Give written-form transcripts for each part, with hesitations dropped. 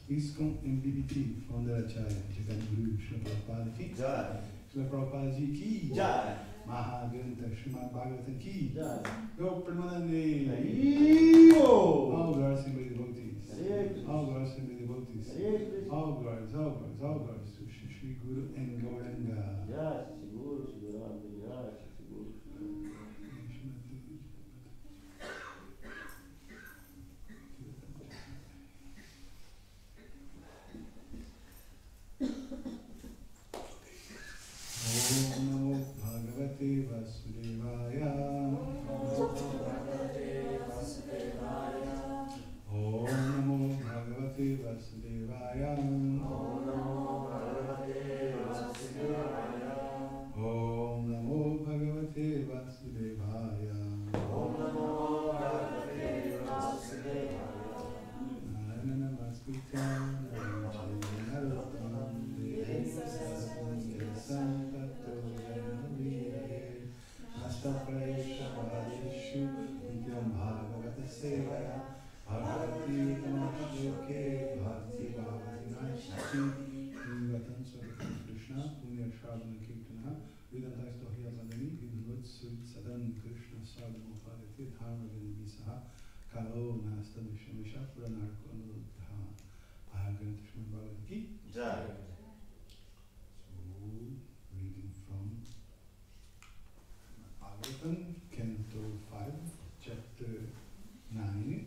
ISKCON MBBT, founder Acharya, Jagadguru Srila Prabhupada ki Jai. Srila Prabhupada ji ki Jai. Maha Srimad Bhagavatam ki Jai. Go Pramanande. All glories and devotees. All glories and devotees. All glories, all glories, all glories to Shri Guru and Gauranga. Jai, Shri Guru, Shri Guru, Jai, Shri Guru. Om Namo Bhagavate Vasudevaya. Om Namo Bhagavate Vasudevaya. Om Namo Bhagavate Vasudevaya. Namaskritam Narottam Devim Sarvam Astapraesha Vadeshu Nityam Bhagavata Sevaya Bhagavati Tamashyoke Bhakti Bhavati Nashti Nivatan Swarupa Krishna Punya Shravana Kirtana Vedanta Stohya Vadani Vidhut Sud Sadan Krishna Sadhu Mupaliti Dharma Vindisaha Kalo Nasta Vishamisha Puranarko Anudhaha Bhagavata Srimad Bhagavad Ki Jai. So, reading from Bhagavatam, Canto 5, Chapter 9.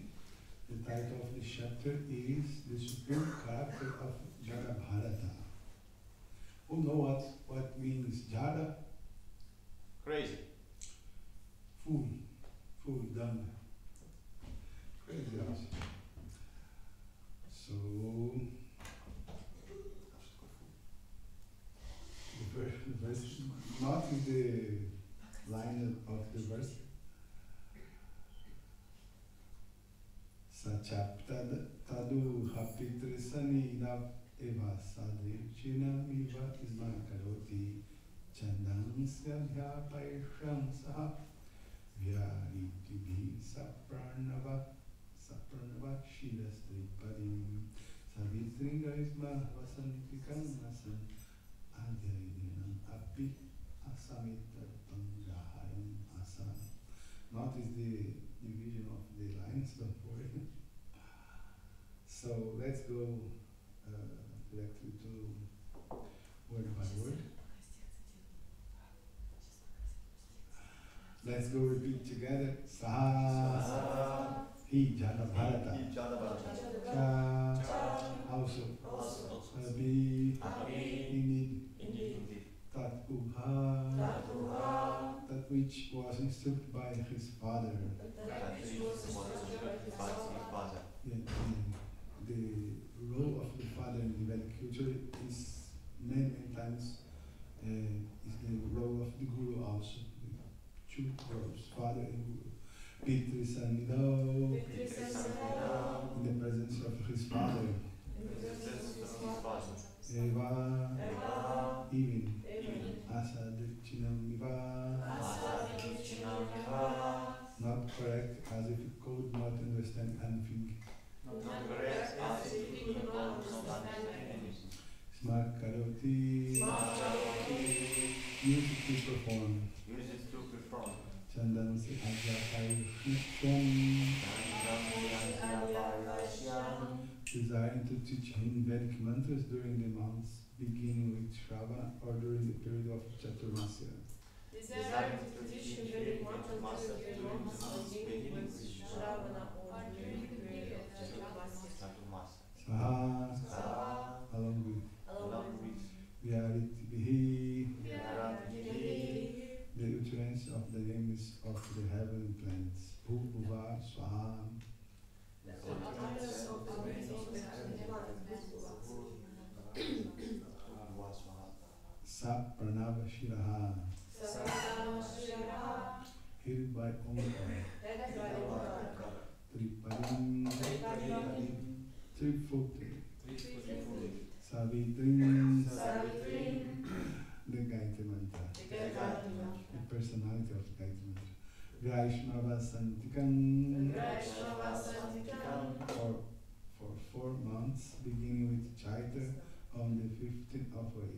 The title of this chapter is The Supreme Character of Jada Bharata. Who know what means Jada? Crazy. Fool, dumb. Crazy also. So, the verse, not in the line of the verse. Sachaptad tadu hapitrisani nav eva sadrichina miva isma karoti chandam syadhya paisham saha vyariti sapranava shidastripadim savitringa isma vasantikam asan adyaidinam api asamitatam gahayam asa. Not is the division of the lines, don't worry. So let's go directly to word by word. Let's go repeat together. Saha, hi, jana bharata. Cha, also. Abhi, indeed. Tat ubha, that which was instructed by his father. Yeah, the role of the father in the Vedic culture is many times is the role of the guru also. The two roles, father and guru. Pitri Sanido, in the presence of his father. Eva, even. Asadichinam Miva, not correct as if it could not understand anything. Smart Karoti, use it to perform. Chandam se desiring to teach him Vedic mantras during the months beginning with Shravana or during the period of Chaturmasya. Desiring to teach him Vedic mantras during the months beginning with Shravana or during the period of Chaturmasya. Saha, along with Vyaritibihi, the utterance of the names of the heavenly planets. Bhuva, Swaha, Sa Pranava Shiraha, healed by Omkar, Tripadim, Tripfutri, Savitrim, the Gayatri Mantra, the personality of the Gayatri Mantra. Vaishnava Santikam, for 4 months, beginning with Chaitra on the 15th of May.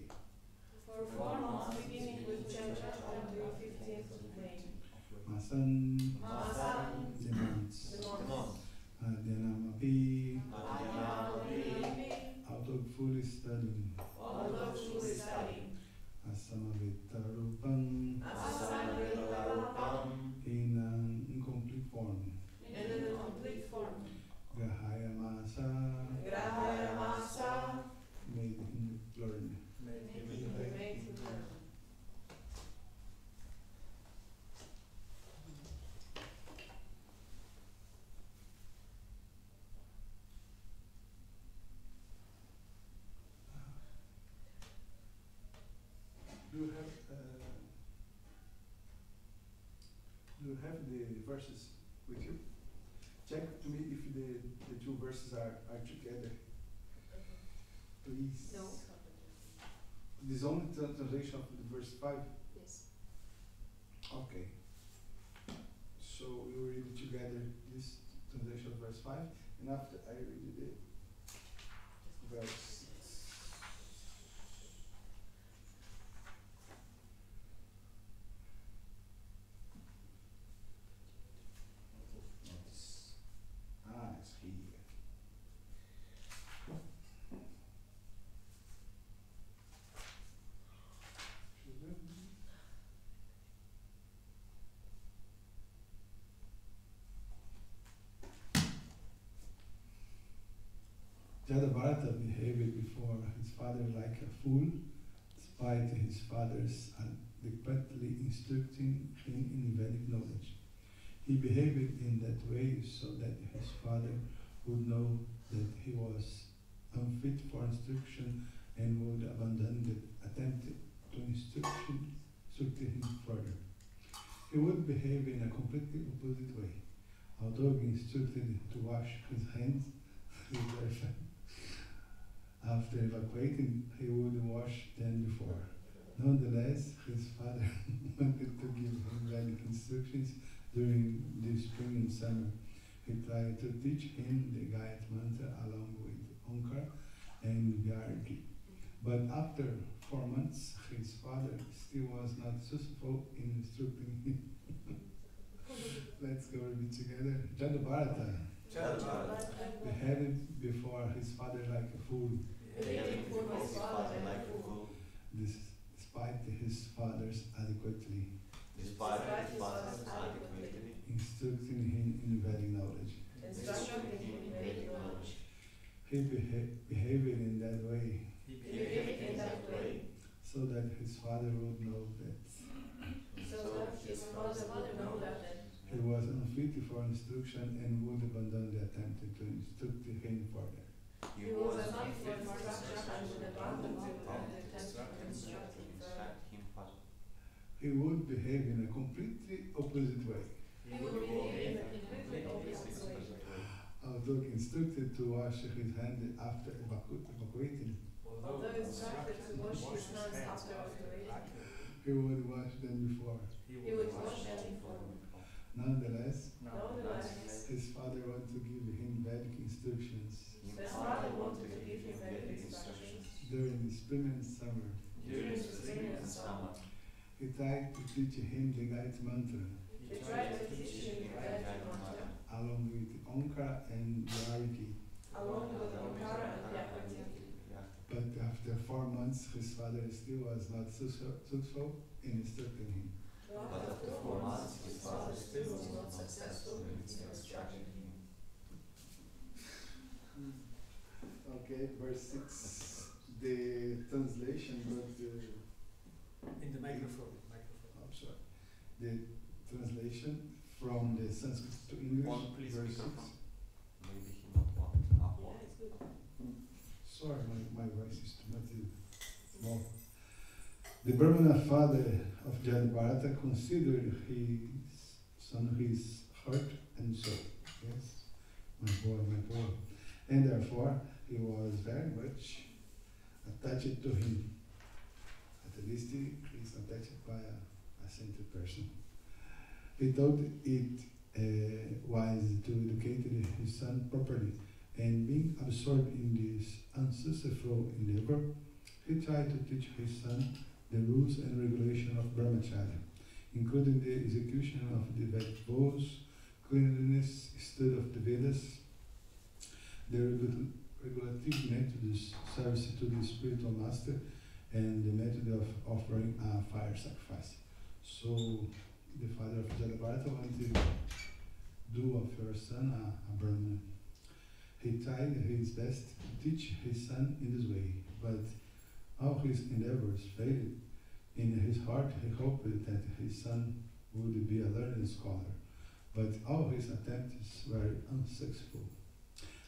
For 4 months, beginning with Chaitra on the 15th of May. Masan, the months. Adyanamapi, out of full studying. Asamavita Rupam, in an incomplete form. Grahaya Masa, made him learn. Do you have the verses with you? Check to me if the two verses are together. Please. No. This only translation of the verse 5? Yes. Okay. So we will read together this translation of verse 5, and after I read the verse 6. It's here. Jadabharata behaved before his father like a fool, despite his father's adequately instructing him in Vedic knowledge. He behaved in that way so that his father would know that he was unfit for instruction and would abandon the attempt to instruct him further. He would behave in a completely opposite way. Although being instructed to wash his hands after evacuating, he would wash them before. Nonetheless, his father wanted to give him Vedic instructions during the spring and summer. He tried to teach him the Gayatri Mantra along with Omkar and Vyarti. But after 4 months, his father still was not successful in instructing him. Let's go read together. Jadabharata behaved before his father like a fool. Despite his father's adequately instructing him in Vedic knowledge. He behaved in that way so that his father would know that he was unfit for instruction and would abandon the attempt to instruct him further. He was not fit for instruction and would abandon the attempt to instruct him further. He would behave in a completely opposite way. Although instructed to wash his hand after evacuating, he would wash them before. Nonetheless, his father wanted to give him Vedic instructions during the spring and summer. He tried to teach him the Gayatri Mantra along with Omkar and Vyarti. But after 4 months, his father still was not successful in instructing him. Okay, verse 6, the translation, but in the microphone. I'm sorry. The translation from the Sanskrit to English, verse 6. Sorry, my voice is too much small. The Brahmana father of Jadabharata considered his son his heart and soul. Yes, my boy. And therefore, he was very much attached to him. At least he is attached by a centered person. He thought it wise to educate his son properly, and being absorbed in this unsuccessful endeavor, he tried to teach his son the rules and regulation of brahmacharya, including the execution of the Vedic vows, cleanliness, study of the Vedas, the regulative methods, service to the spiritual master, and the method of offering a fire sacrifice. So the father of Jadabharata wanted to do of your son a brahmana. He tried his best to teach his son in this way, but all his endeavors failed. In his heart, he hoped that his son would be a learned scholar, but all his attempts were unsuccessful.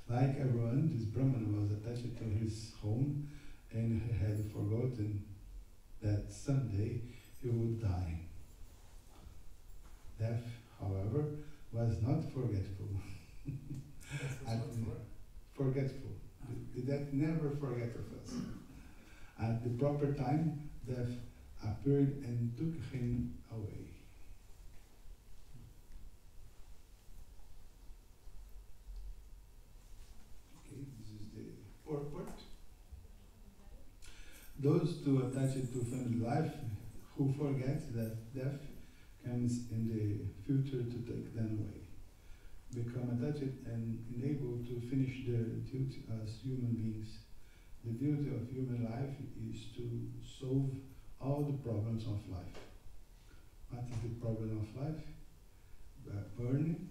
Like everyone, this Brahman was attached to his home, and he had forgotten that someday he would die. Death, however, was not forgetful. Forgetful. The death never forgets us. At the proper time, death appeared and took him away. Okay, this is the purport. Those two attached to family life who forget that death comes in the future to take them away, become attached and unable to finish their duty as human beings. The duty of human life is to solve all the problems of life. What is the problem of life? Burning,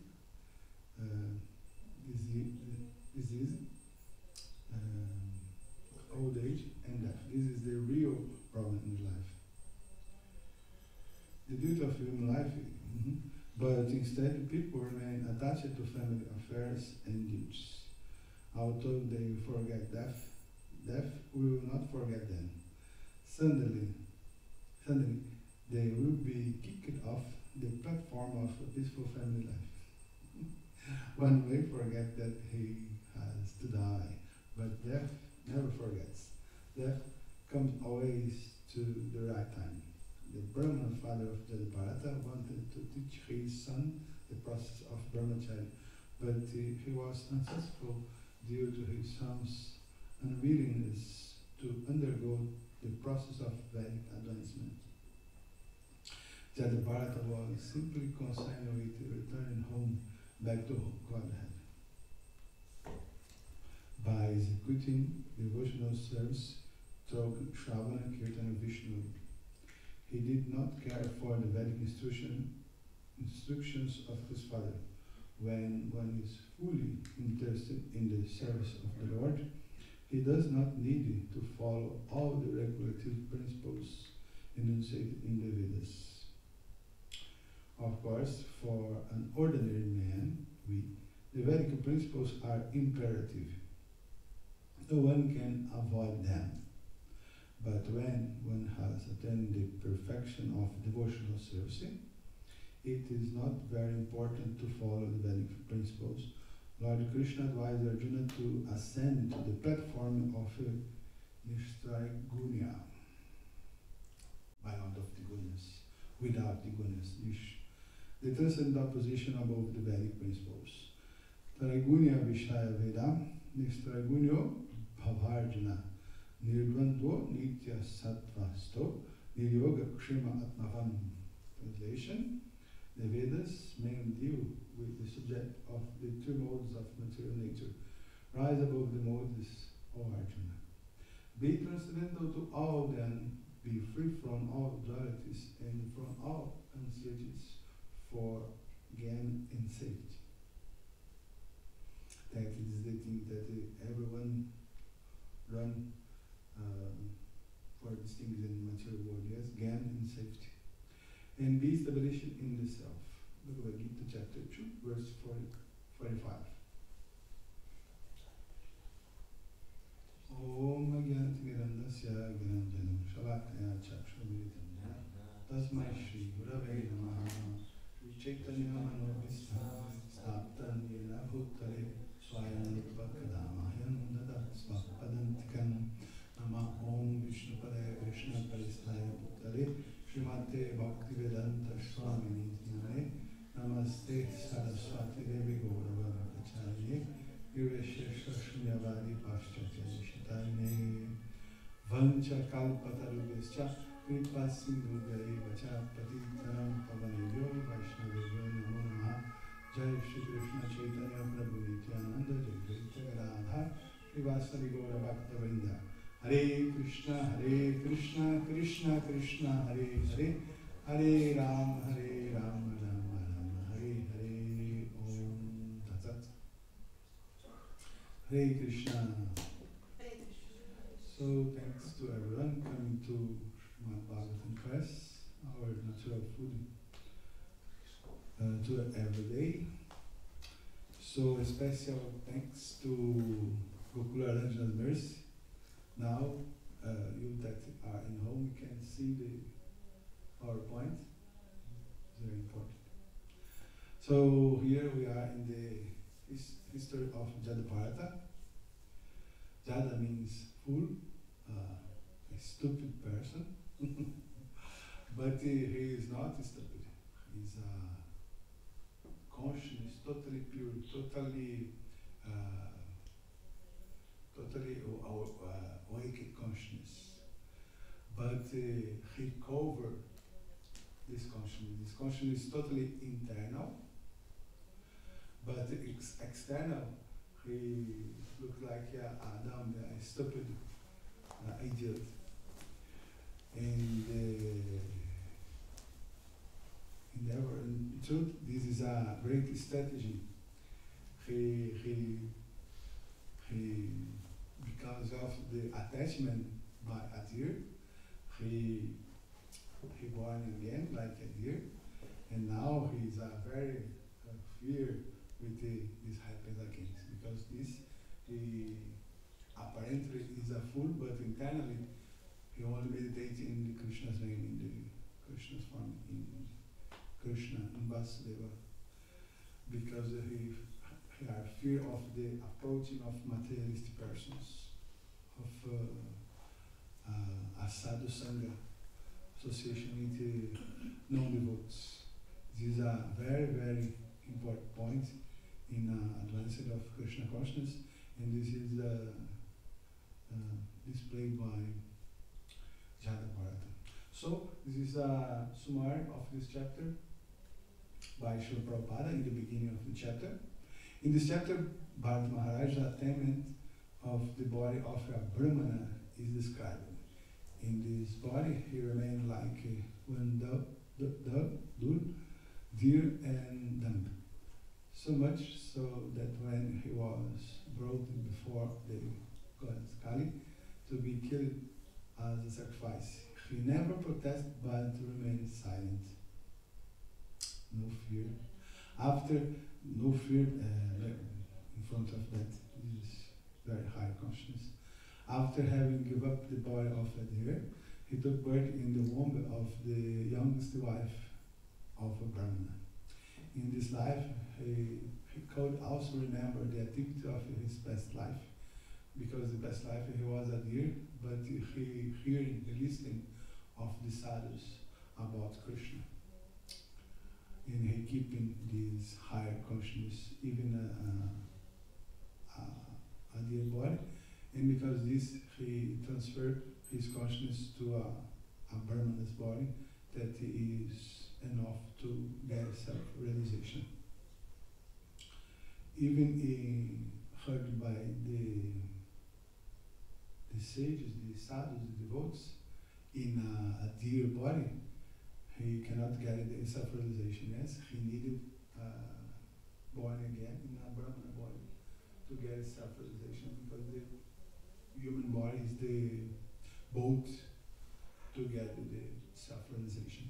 disease, old age, and death. This is the real problem in life. the duty of human life, but instead people remain attached to family affairs and duties. Although they forget death, death will not forget them. Suddenly, they will be kicked off the platform of a peaceful family life. One may forget that he has to die, but death never forgets. Death comes always to the right time. The Brahman father of Jadabharata wanted to teach his son the process of brahmacharya, but he was unsuccessful due to his son's unwillingness to undergo the process of Vedic advancement. Jadabharata was simply concerned with returning home back to Godhead. By executing devotional service through Shravana, Kirtana, and Vishnu, he did not care for the Vedic instructions of his father. When one is fully interested in the service of the Lord, he does not need to follow all the regulative principles enunciated in the Vedas. Of course, for an ordinary man, the Vedic principles are imperative. No one can avoid them. But when one has attained the perfection of devotional service, it is not very important to follow the Vedic principles. Lord Krishna advised Arjuna to ascend to the platform of Nishtraigunya, beyond of the gunas, without the gunas, the transcendental position above the Vedic principles. Traigunya Vishaya Veda, Nishtraigunya Bhavarjuna, Nirdvandvo Nitya Sattva Sto, Niryoga Kshema Atmavan. Translation: the Vedas mainly deal with the subject of the two modes of material nature. Rise above the modes, O Arjuna. Be transcendental to all them, be free from all dualities and from all uncertainties for gain and safety. That is the thing that everyone run for these things in the material world, yes, gain and safety. And be established in the self. Bhagavad Gita chapter 2, verse 45. Om Agyanatimirandasya Gyananjanam Shalakaya Chakshuramitam Tasmai Shri Gurave Namaha Chaitanya Manobhistam Staptan Yena Bhutale Swayam Pakadamahyam Dadat Svapadantikam Nama Om Vishnu Padaya Krishna Paristaya Bhutale Srimate Bhaktivedanta Swamini Tinare Namaste Saraswati Devi Gaurava Bhattacharya Yureshesha Shunyavadi Paschatya Nishitaine Vancha Kalpatarubhescha Kripa Sindhu Vacha Patitanam Pavanebhyo Vaishnavebhyo Namo Namaha Jai Shri Krishna Chaitanya Prabhu Nityananda Jai Advaita Gadadhar Srivasadi Gaura Bhaktavrinda Hare Krishna, Krishna Krishna, Hare Hare, Hare Ram, Ram Ram, Hare Hare, Om Tat Sat. Hare Krishna. So thanks to everyone coming to Srimad Bhagavatam class, our natural food to every day. So a special thanks to Gokula Ranjana's Mercy. Now, you that are in home can see the PowerPoint. It's very important. So here we are in the history of Jadabharata. Jada means fool, a stupid person. But he is not stupid. He's conscious, totally pure, totally awake consciousness. But he covered this consciousness. This consciousness is totally internal, but external, he looked like Adam, a stupid idiot. And in truth, this is a great strategy. He because of the attachment by Adir, he he born again like a deer, and now he's very fear with this happens again, because this he apparently is a fool, but internally he only meditates in the Krishna's name, in the Krishna's form, in Krishna, in Vasudeva, because he have fear of the approaching of materialistic persons, of a sadhu sangha, association with non-devotees. This is a very, very important point in advancing of Krishna consciousness, and this is displayed by Jada Bharata. So, this is a summary of this chapter by Srila Prabhupada in the beginning of the chapter. In this chapter, Bharata Maharaj's attainment of the body of a Brahmana is described. In this body, he remained like one dove, deer, and dumb. So much so that when he was brought before the goddess Kali to be killed as a sacrifice, he never protested but remained silent. No fear. After no fear in front of that, this is very high consciousness. After having given up the body of a deer, he took birth in the womb of the youngest wife of a Brahmana. In this life, he could also remember the activity of his past life, because the past life he was a deer, but he hearing the listening of the sadhus about Krishna. And he keeping this higher consciousness, even a deer body. And because this, he transferred his consciousness to a Brahmana's body that is enough to get self-realization. Even heard by the sages, the sadhus, the devotees, in a deer body, he cannot get the self-realization. Yes, he needed born again in a Brahmana body to get self-realization, because the human body is the boat to get the self-realization.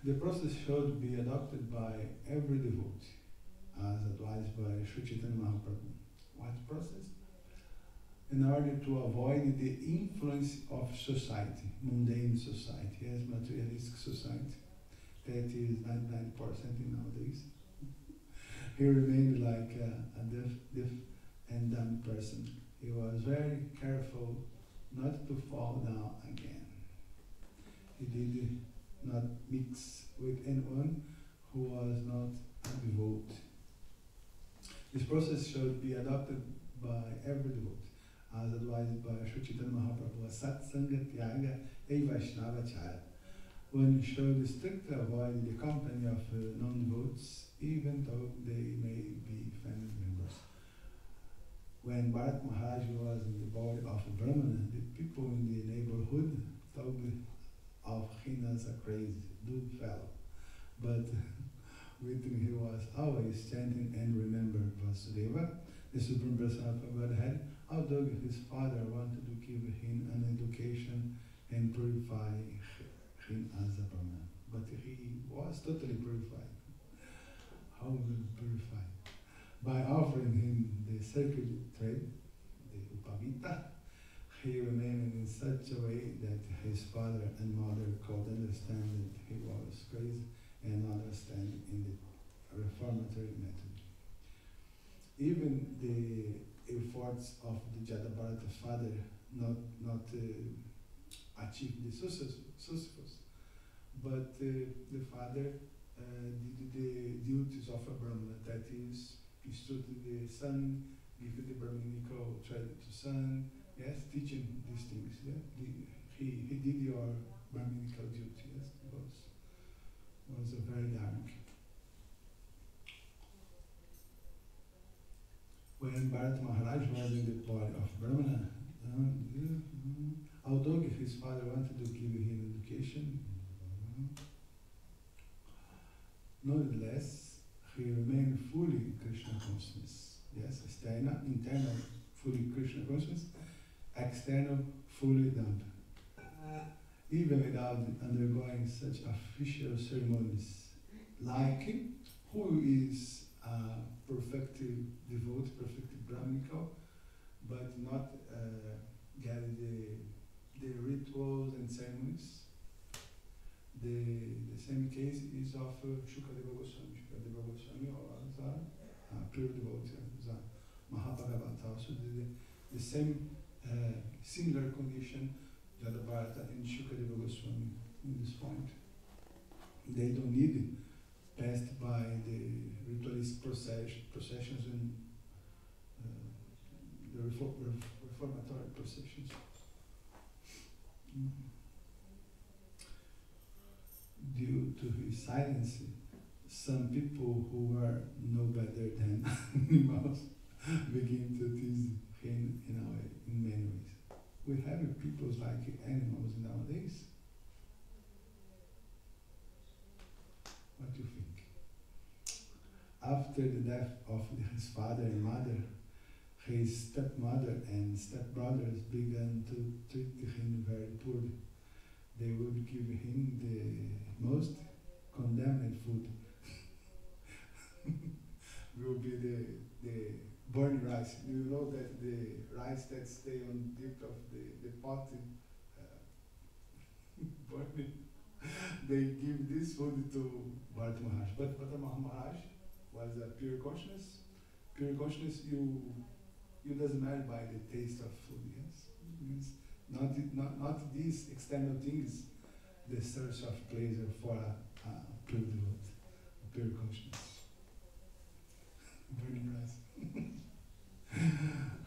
The process should be adopted by every devotee, as advised by Sri Chaitanya Mahaprabhu. What process? In order to avoid the influence of society, mundane society, as materialistic society, that is 99% nowadays. He remained like a deaf and dumb person. He was very careful not to fall down again. He did not mix with anyone who was not a devotee. This process should be adopted by every devotee, as advised by Sri Chaitanya Mahaprabhu, Satsanga Tyaga E Vaishnava Chara. One should strictly avoid the company of non-devotees, even though they may be family members. When Bharata Maharaj was in the body of a Brahmana, the people in the neighborhood thought of him as a crazy dude fellow. But with him he was always chanting and remembered Vasudeva, the Supreme Person of Godhead, although his father wanted to give him an education and purify him as a Brahman. But he was totally purified. How purified? By offering him the sacred thread, the upavita, he remained in such a way that his father and mother could understand that he was crazy and understand in the reformatory method. Even the efforts of the Jadabharata's father not achieve the Sisyphus, but the father did the duties of a Brahmana, that is, instructed the son, give the Brahminical trade to son, yes, teaching these things. Yeah? He did your Brahminical duty, yes, was a very dharmic. When Bharata Maharaj was in the body of Brahmana, although his father wanted to give him education, nonetheless, he remained fully Krishna consciousness. Yes, internal fully Krishna conscious, external, fully Dhamma. Even without undergoing such official ceremonies, like who is perfect devotee, perfect brahminical, but not get the rituals and ceremonies. The same case is of Shukadeva Goswami. Shukadeva Goswami was a pure devotee, was a Maha. So the same similar condition Jada Bharata and Shukadeva Goswami in this point. They don't need passed by the ritualist processions and the reformatory processions. Due to his silence, some people who were no better than animals begin to tease him in many ways. We have people like animals nowadays. What do you think? After the death of his father and mother, his stepmother and stepbrothers began to treat him very poorly. They would give him the most condemned food. Will be the burning rice. You know that the rice that stay on deep of the pot burning. They give this food to Bharata Maharaj. But Bharata Maharaj was a pure consciousness. Pure consciousness, you doesn't matter by the taste of food, yes? It's not these external things, the source of pleasure for a pure devotee, a pure consciousness. Burning rice.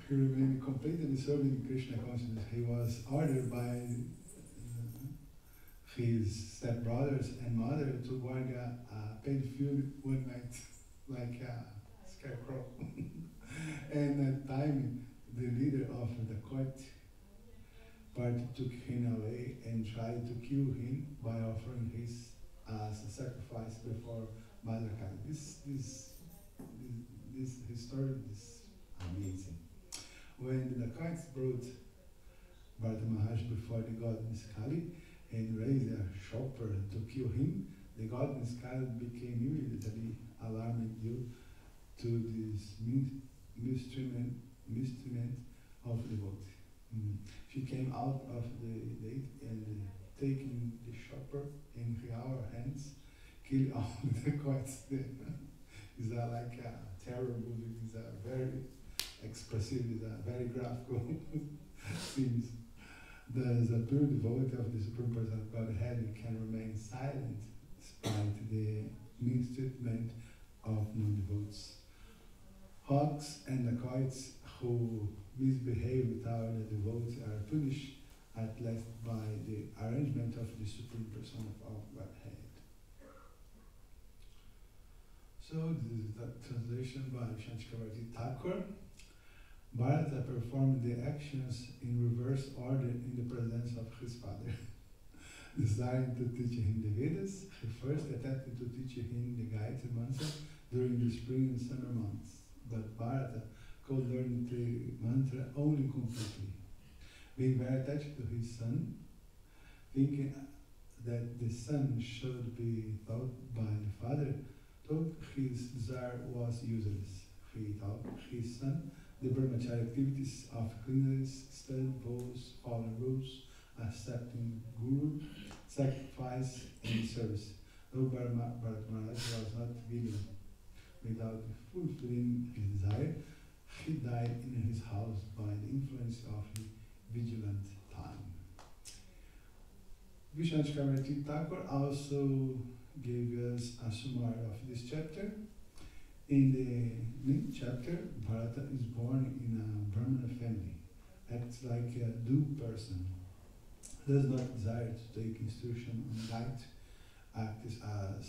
He remained completely serving Krishna consciousness. He was ordered by his stepbrothers and mother to work a paid field one night, like a scarecrow. And at time, the leader of the court party took him away and tried to kill him by offering his as a sacrifice before Mother Kali. This story is amazing. When the court brought Bharata Maharaj before the goddess Kali and raised a chopper to kill him, the goddess Kali became immediately alarmed due to this mistreatment of the devotee. She came out of the date and taking the chopper in her hands, killed all the courts. It's like a terror movie. It's a very expressive, it's a very graphical scenes. Thus, a pure devotee of the Supreme Person of Godhead can remain silent despite the mistreatment of non-devotees. Hawks and dacoits who misbehave without the devotee are punished at last by the arrangement of the Supreme Person of Godhead. So this is the translation by Shanti Thakur. Bharata performed the actions in reverse order in the presence of his father. Desiring to teach him the Vedas, he first attempted to teach him the Gayatri Mantra during the spring and summer months. But Bharata could learn the mantra only completely. Being very attached to his son, thinking that the son should be taught by the father, thought his desire was useless. He taught his son the brahmacharya activities of cleanliness, study, vows, following rules, accepting guru, sacrifice, and service. Though Bharata Maharaj was not given without fulfilling his desire, he died in his house by the influence of vigilant time. Vishnu Chakravarti Thakur also gave us a summary of this chapter. In the 9th chapter, Bharata is born in a Brahmana family, acts like a due person, does not desire to take instruction on diet, acts as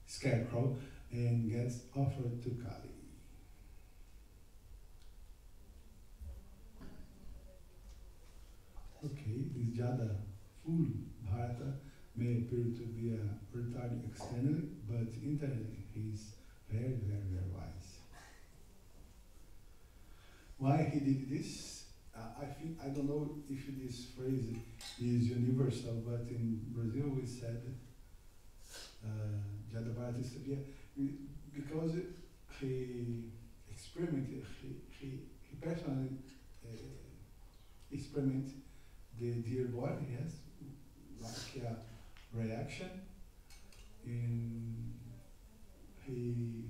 scarecrow, and gets offered to Kali. Okay, this Jada full Bharata may appear to be a retarded externally, but internally he is very, very, very wise. Why he did this? I think, I don't know if this phrase is universal, but in Brazil we said Jadabharata Sabia, because he experimented, he personally experimented the dear body, yes, like a reaction. In he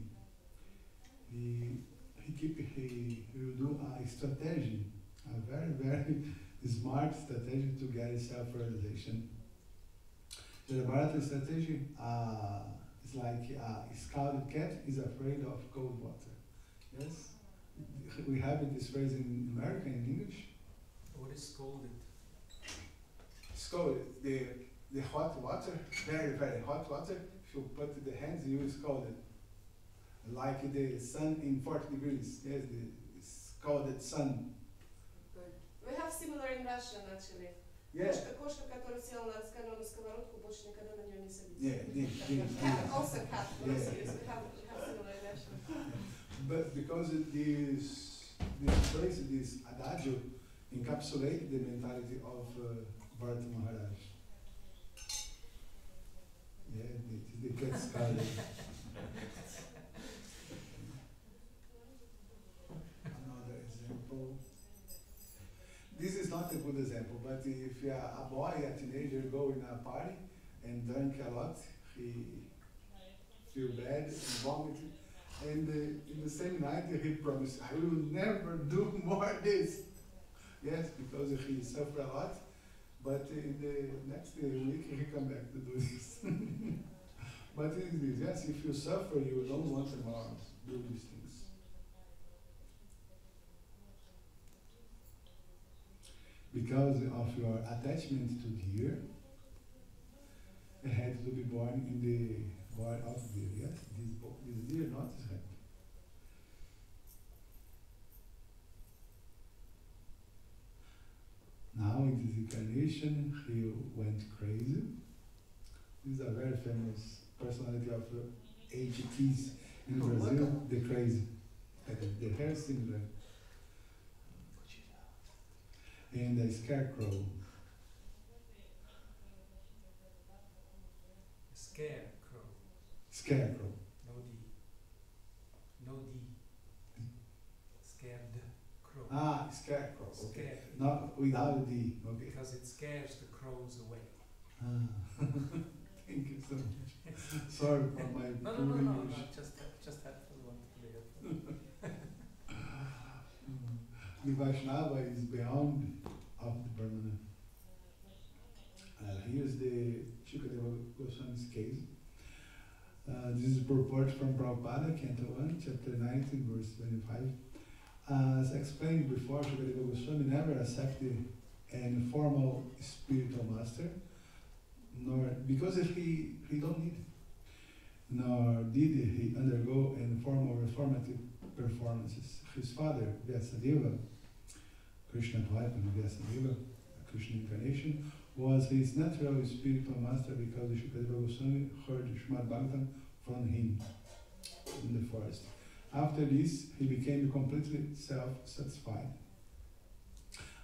will do a strategy, a very, very smart strategy to get self-realization. The Bharata strategy is like a scalded cat is afraid of cold water. Yes? We have this phrase in American, in English. What is scalded? Scalded, the hot water, very, very hot water, if you put the hands, you will scald it. Like the sun in 40 degrees, yes, the scalded sun. Good. We have similar in Russian, actually. Yeah. Кошка, которая села на раскаленную сковородку, больше никогда на нее не садится. Yeah, Also cat, yeah. we have similar in Russian. But because this phrase, this adagio, encapsulated the mentality of Bharata Maharaj. Yeah, the cat scalded. Another example. This is not a good example, but if a boy, a teenager, go in a party and drink a lot, he feel bad and vomit, and in the same night he promised, I will never do more this. Yes, because he suffered a lot, but in the next week he come back to do this. But it is this, yes, if you suffer, you don't want to do these things. Because of your attachment to deer, it had to be born in the body of deer, yes? This deer not is happy. Now in this incarnation, he went crazy. This is a very famous personality of HTs in Brazil, the crazy. The hair similar. And the scarecrow. Scarecrow. Scarecrow. No D. Scared crow. Ah, scarecrow. Okay. Scared. Not without the D. Okay. Because it scares the crows away. Ah. Thank you so much. Sorry for my No. English. Just had to want to play it. The Vaishnava is beyond of the Brahmana. Here's the Shukadeva Goswami's case. This is a purport from Prabhupada, Canto 1, chapter 19, verse 25. As explained before, Shukadeva Goswami never accepted an formal spiritual master, nor because he don't need it, nor did he undergo informal reformative performances. His father, Vyasadeva, Krishna Dvaipana Vyasadeva, a Krishna incarnation, was his natural spiritual master because Shukadeva Goswami heard Srimad Bhagavatam from him in the forest. After this, he became completely self-satisfied.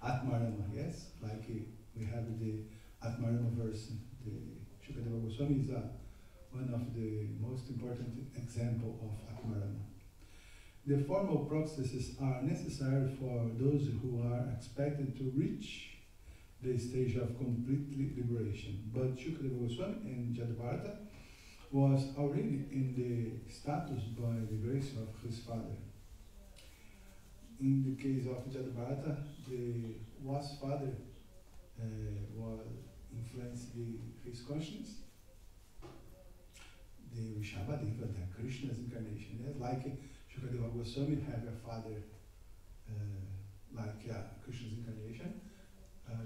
Atmarama, yes, like we have the Atmarama verse. The Shukadeva Goswami is one of the most important example of Atmarama. The formal processes are necessary for those who are expected to reach the stage of complete liberation. But Shukadeva Goswami and Jadabharata was already in the status by the grace of his father. In the case of Jadabharata, the was father was influenced his conscience. The Rishabhadeva, the Krishna's incarnation, yes? Like Shukadeva Goswami had a father like Krishna's incarnation.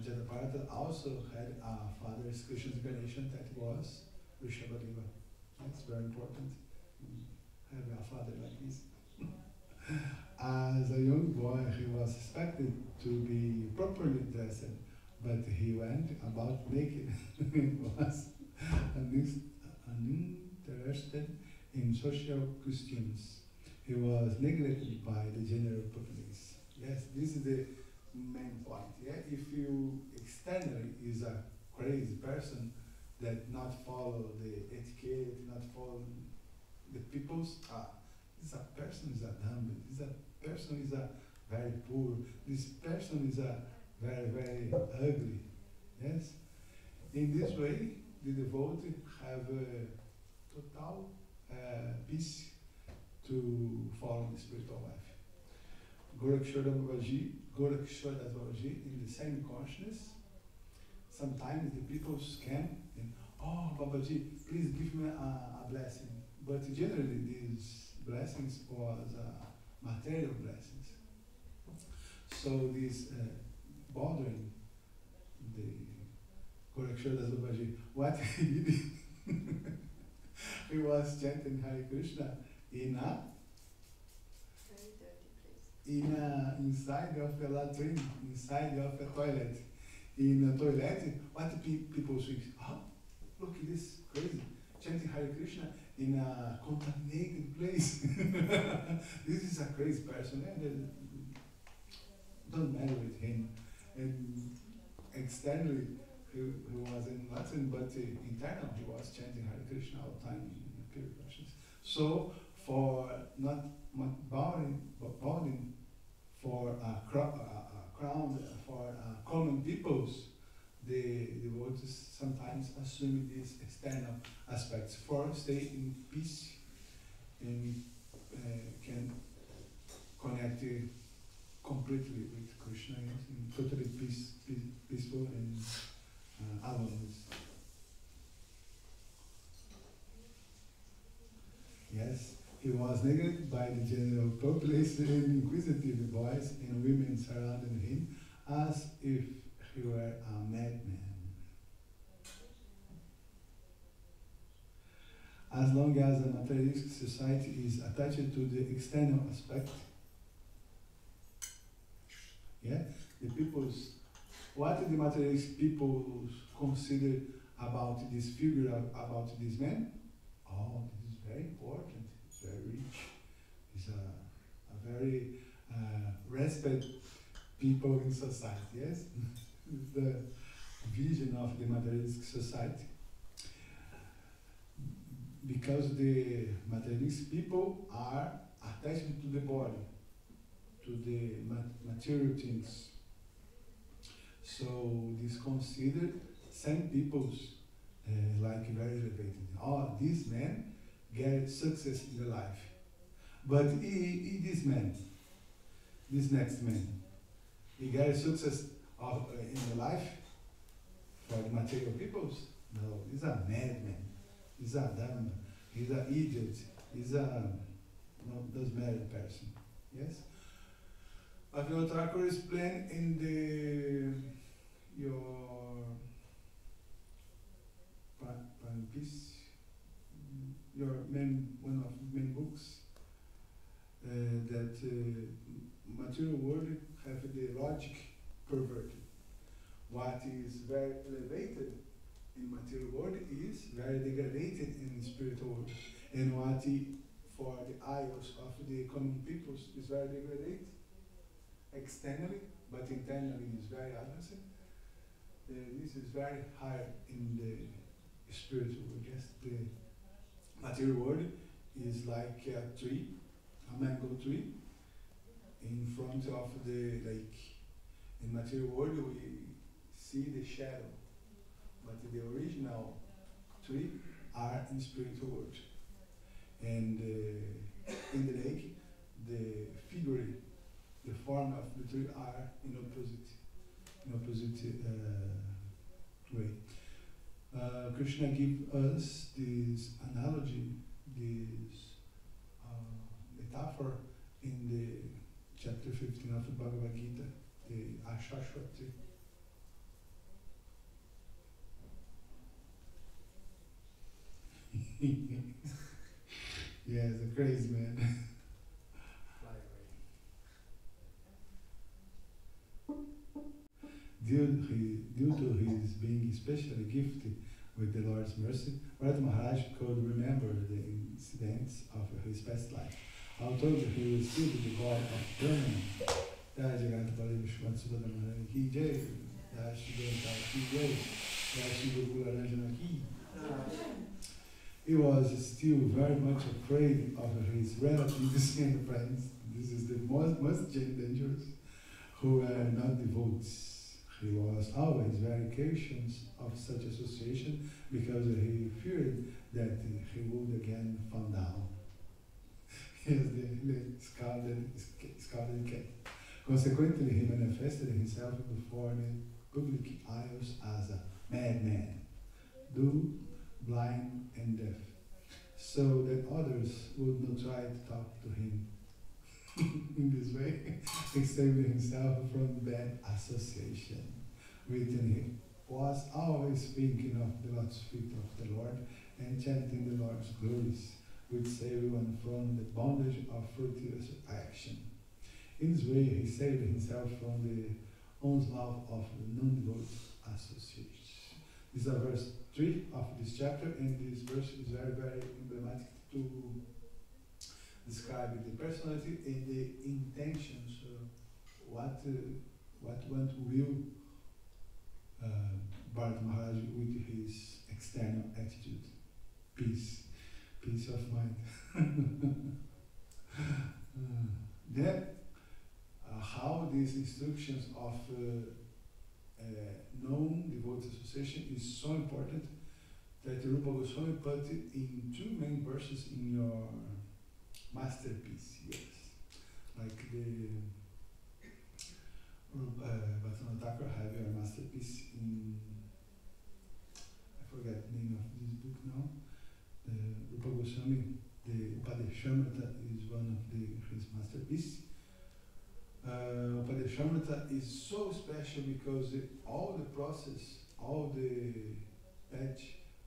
Jadabharata also had a father's Krishna's incarnation that was Rishabhadeva. That's very important. Have a father like this. As a young boy, he was expected to be properly dressed, but he went about naked. He was uninterested in social costumes. He was neglected by the general populace. Yes, This is the main point. Yeah, if you externally is a crazy person that not follow the etiquette, not follow the people's. This a person is a dumb. This a person is a very poor. This person is a very ugly. Yes. In this way, the devotee have a total peace to follow the spiritual life. Gorakshara Babaji, in the same consciousness, sometimes the people scam and, oh, Babaji, please give me a blessing. But generally these blessings was material blessings. So this bothering the Gorakshara Babaji, what he did, he was chanting Hare Krishna in a inside of a latrine, inside of a toilet. In a toilet, what people think? Oh, look at this crazy chanting Hare Krishna in a contaminated place. This is a crazy person, and don't matter with him. And externally, he was in Latin, but internally he was chanting Hare Krishna all the time in pure consciousness. So, for not bowing for a crown for common peoples, the devotees sometimes assume these external aspects for stay in peace and can connect completely with Krishna in totally peaceful and aloneness. Yes. He was neglected by the general populace and inquisitive boys and women surrounding him as if he were a madman. As long as the materialistic society is attached to the external aspect, yeah, the people's, what the materialistic people consider about this figure, about this man? Oh, this is very important. Very rich. He's a very respect people in society, yes? The vision of the materialistic society. Because the materialistic people are attached to the body, to the material things. So this considered some peoples like very elevated. Oh, this man get success in the life. But this man, this next man, he get success in the life for the material peoples? No, he's a madman, he's a dumb, he's an idiot, he's a doesn't matter person. Yes? Bhaktivinoda Thakur explained in your piece, one of many books, that material world have the logic perverted. What is very elevated in material world is very degraded in spiritual world, and what for the eyes of the common peoples is very degraded externally, but internally is very advanced. This is very high in the spiritual world. Yes, the material world is like a tree, a mango tree, in front of the lake. In material world we see the shadow, but the original tree are in spiritual world. And in the lake, the figure, the form of the tree are in opposite way. Krishna gives us this analogy, this metaphor in the chapter 15 of the Bhagavad Gita, the Ashashwati. Yeah, it's a crazy man. Fly away. Due to his being especially gifted with the Lord's mercy, Bharat Maharaj could remember the incidents of his past life. Although he was still the god of Brahman, way. He was still very much afraid of his relatives and friends. This is the most dangerous, who were not devotees. He was always very cautious of such association because he feared that he would again fall down. He is the scalded cat. Consequently, he manifested himself before the public eyes as a madman, dumb, blind, and deaf, so that others would not try to talk to him. In this way, he saved himself from bad association. Written, he was always thinking of the lotus feet of the Lord and chanting the Lord's glories, which saved one from the bondage of fruitless action. In this way, he saved himself from the onslaught of non-devout association. This is verse 3 of this chapter, and this verse is very, very emblematic to describe the personality and the intentions, what one will Bharat Maharaj with his external attitude. Peace of mind. Then, how these instructions of non-devotee association is so important that Rupa Goswami put it in 2 main verses in your masterpiece, yes. Like the Bhatana Thakur have your masterpiece in, I forget the name of this book now. The Rupa Goswami, the Upadeshamrita is one of his masterpiece. Upadeshamrita is so special because all the process, all the patch,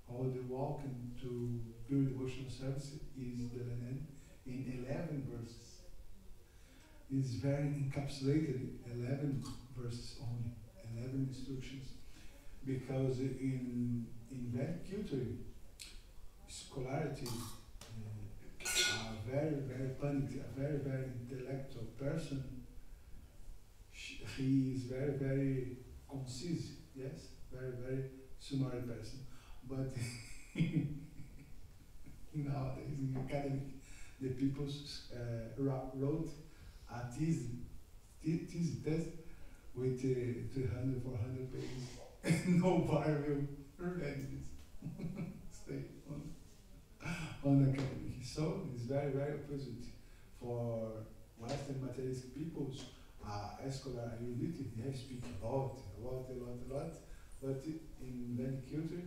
all the walking to pure devotional service is delineated in 11 verses. It's very encapsulated, 11 verses only, 11 instructions. Because in Vedic culture, scholarity, a very, very pundit, a very, very intellectual person, he is very, very concise, yes, very, very summary person. But nowadays in academic, the people wrote a thesis test with 300, 400 pages, and nobody will read this. Stay on academic. So it's very, very opposite for Western materialistic peoples. Scholar erudite, they speak a lot, but in Vedic culture,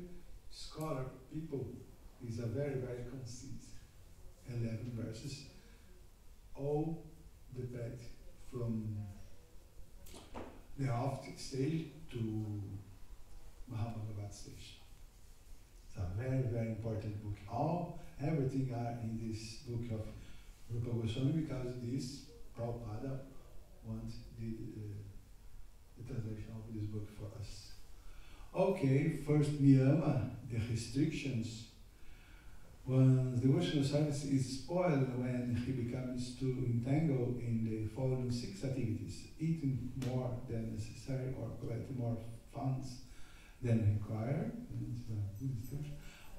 scholar people is a very, very concise. 11 verses, all the path from the off stage to Mahabhagavat stage. It's a very, very important book. Everything are in this book of Rupa Goswami because this Prabhupada did the translation of this book for us. Okay, first niyama, the restrictions. One's devotional service is spoiled when he becomes too entangled in the following 6 activities: eating more than necessary or collecting more funds than required,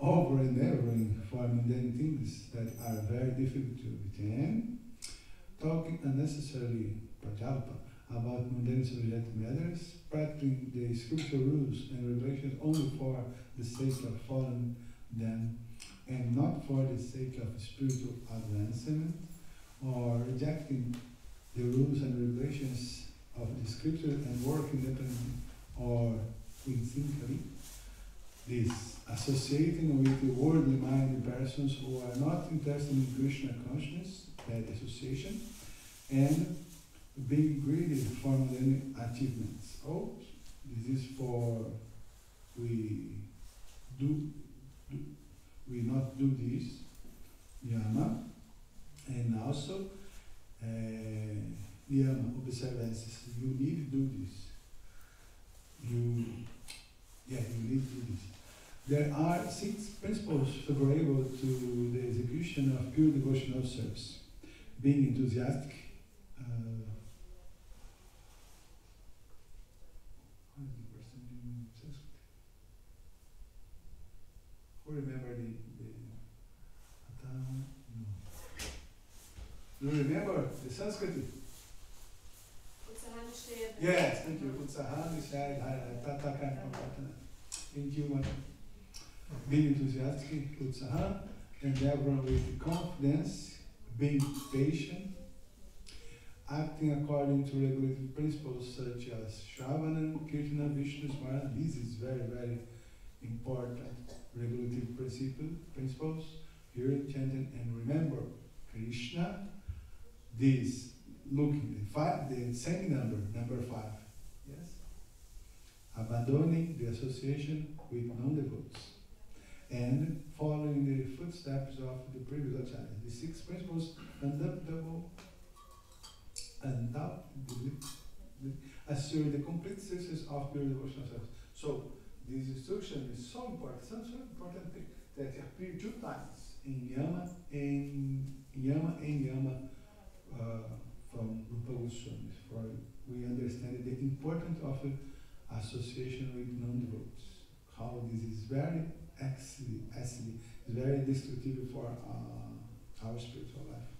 over endeavoring for mundane things that are very difficult to obtain, talking unnecessarily prajalpa about mundane subject matters, practicing the scriptural rules and regulations only for the sake of following them and not for the sake of spiritual advancement, or rejecting the rules and regulations of the scripture and working independently or instinctively. This, associating with the worldly-minded persons who are not interested in Krishna consciousness, bad association, and being greedy for mundane achievements. Oh, this is for we not do this, yama, and also yama, observances. You need to do this. You need to do this. There are 6 principles favorable to the execution of pure devotional service. Being enthusiastic, Sanskrit? Utsaha Nishtaya. Yes, thank you. Utsaha Nishtaya. Thank you much. Being enthusiastic, Utsaha, endeavor with confidence, being patient, acting according to regulative principles such as Shravana, Kirtana, Vishnu, Smara. This is very, very important. Regulative principles, hearing, chanting, and remember Krishna. This, looking, the same number 5. Yes? Abandoning the association with non-devotees and following the footsteps of the previous acharyas. The 6 principles undoubtedly assure the complete success of pure devotional service. So, this instruction is so important, so important thing that appear 2 times in Yama and Yama from Rupa Goswami. For we understand the importance of association with non-devotees. How this is very acid, very destructive for our spiritual life.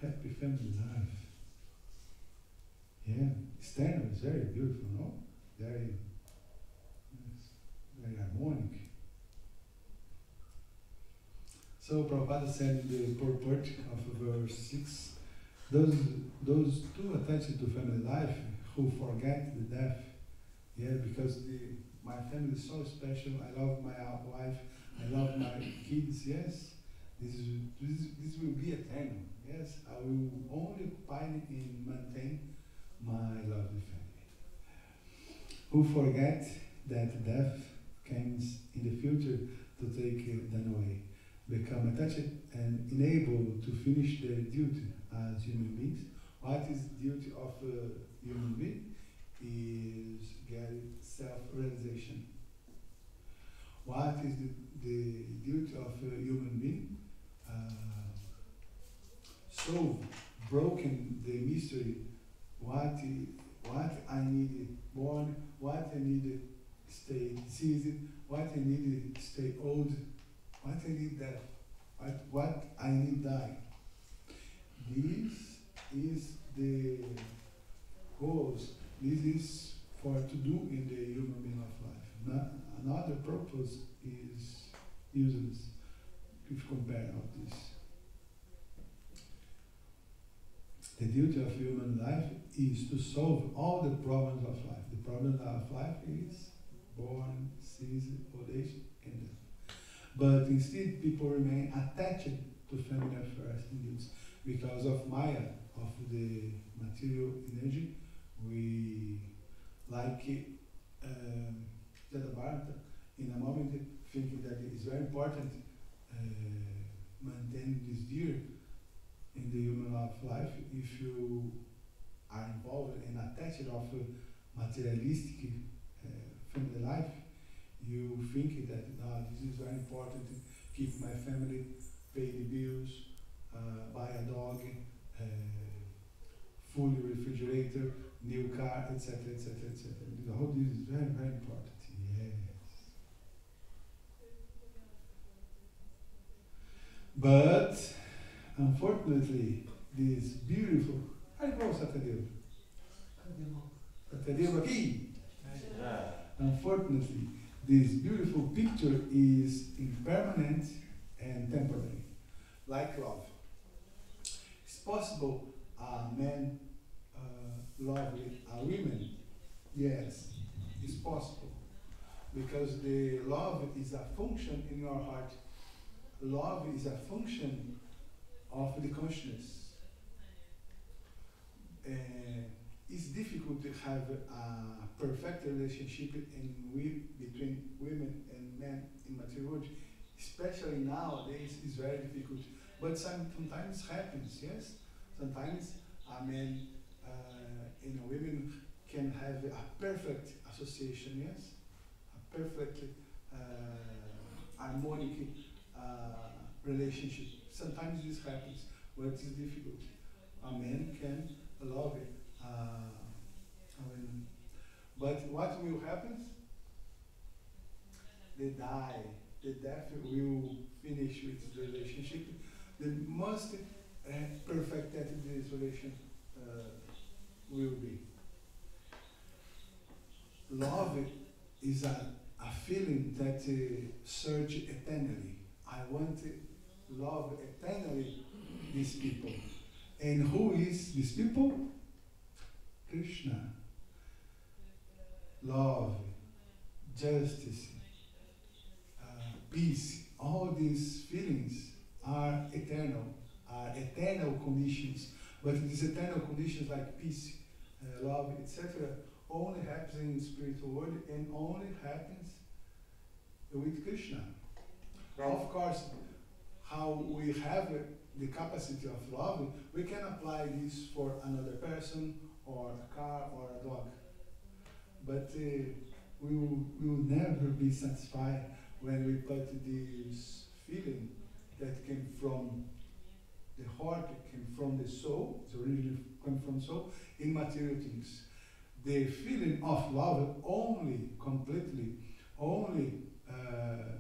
Happy family life. Yeah, Steno is very beautiful, no? Very harmonic. So Prabhupada said in the purport of verse 6, those 2 attached to family life who forget the death, yeah, because my family is so special. I love my wife, I love my kids. Yes, this will be eternal. Yes, I will only find and maintain my lovely family. Who forget that death comes in the future to take them away, become attached and unable to finish their duty as human beings. What is the duty of a human being? Is getting self-realization. What is the duty of a human being? So broken the mystery. What I need born, what I need stay diseased, what I need stay old, what I need death, what I need die. This is the goals. This is for to do in the human being of life. Another purpose is useless if you compare all this. The duty of human life is to solve all the problems of life. The problem of life is born, disease, old age, and death. But instead, people remain attached to family affairs and duties because of Maya, of the material energy. We like Jadabharata in a moment thinking that it is very important maintain this dear in the human life. If you are involved and attached of materialistic family life, you think that this is very important, keep my family, pay the bills, buy a dog, full refrigerator, new car, etc., etc., etc. All this is very, very important. Yes. But unfortunately, this beautiful. Unfortunately, this beautiful picture is impermanent and temporary, like love. It's possible a man love a woman. Yes, it's possible. Because the love is a function in your heart. Love is a function of the consciousness. It's difficult to have a perfect relationship between women and men in material world. Especially nowadays, it's very difficult. But sometimes happens, yes? Sometimes a man and a woman can have a perfect association, yes? A perfect harmonic relationship. Sometimes this happens, but it's difficult. A man can love a woman. But what will happen? They die. the death will finish with the relationship. The most perfect that this relation will be. Love is a feeling that surge eternally. I want to love eternally these people. And who is these people? Krishna. Love, justice, peace, all these feelings are eternal conditions. But these eternal conditions like peace, love, etc., only happens in the spiritual world and only happens with Krishna. Of course, how we have the capacity of love, we can apply this for another person or a car or a dog. But we will never be satisfied when we put this feeling that came from the heart, came from the soul, it's originally come from soul, in material things. The feeling of love only completely,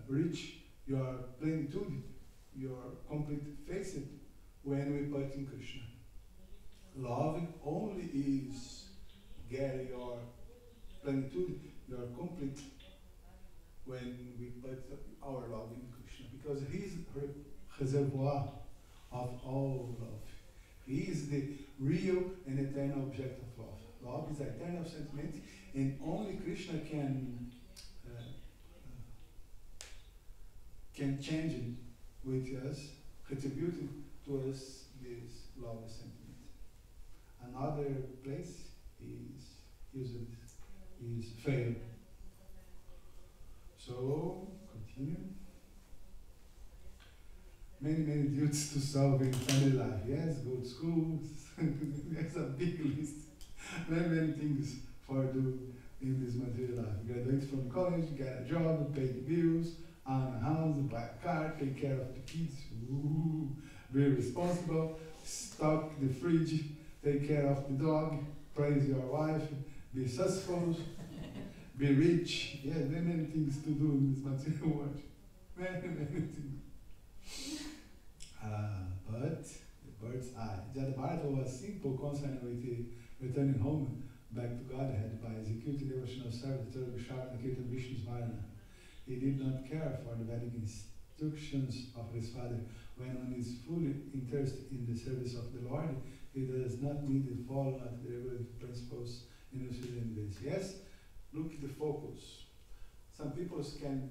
reach your plenitude, your complete facet when we put in Krishna. Love only is get your plenitude, your complete, when we put our love in Krishna, because he is reservoir of all love. He is the real and eternal object of love. Love is eternal sentiment, and only Krishna can change it with us, contributing to us this love sentiment. Another place is fail. So continue. Many duties to solve in family life. Yes, go to school. There's a big list. Many things for do in this material life. Graduate from college, get a job, pay the bills, own a house, buy a car, take care of the kids. Ooh, be responsible. Stock the fridge, take care of the dog, praise your wife, be successful, be rich. Yeah, many things to do in this material world. Many things. But the bird's eye. That Bharata was simple concern with returning home back to Godhead by executing devotional service to Vishnu and Kirtan Vishnu's Varana. He did not care for the Vedic instructions of his father. When one is fully interested in the service of the Lord, he does not need to follow the regular principles in the Sudan ways. Yes, look at the focus. Some people can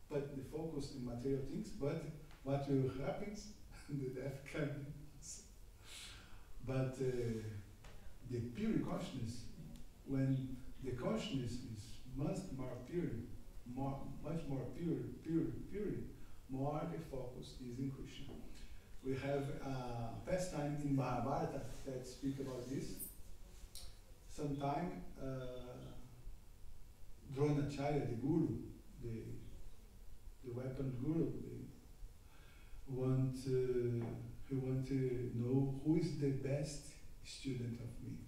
put the focus in material things, but what will happen? The death comes. But the pure consciousness, when the consciousness is much more pure, much more pure, more the focus is in Krishna. We have a pastime in Mahabharata that speak about this. Sometime Dronacharya, the guru, the weapon guru, he want to know who is the best student of me.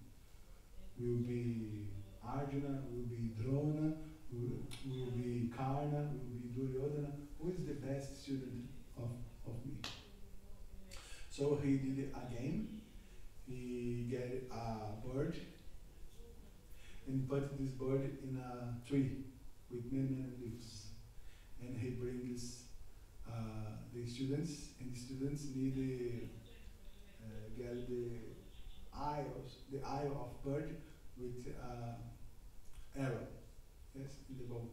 Will be Arjuna, will be Drona, will be Karna, will be Duryodhana. Who is the best student of me? So he did it again. He get a bird and put this bird in a tree with many leaves. And he brings the students, and the students need to get the eye of bird with arrow, yes, in the bow.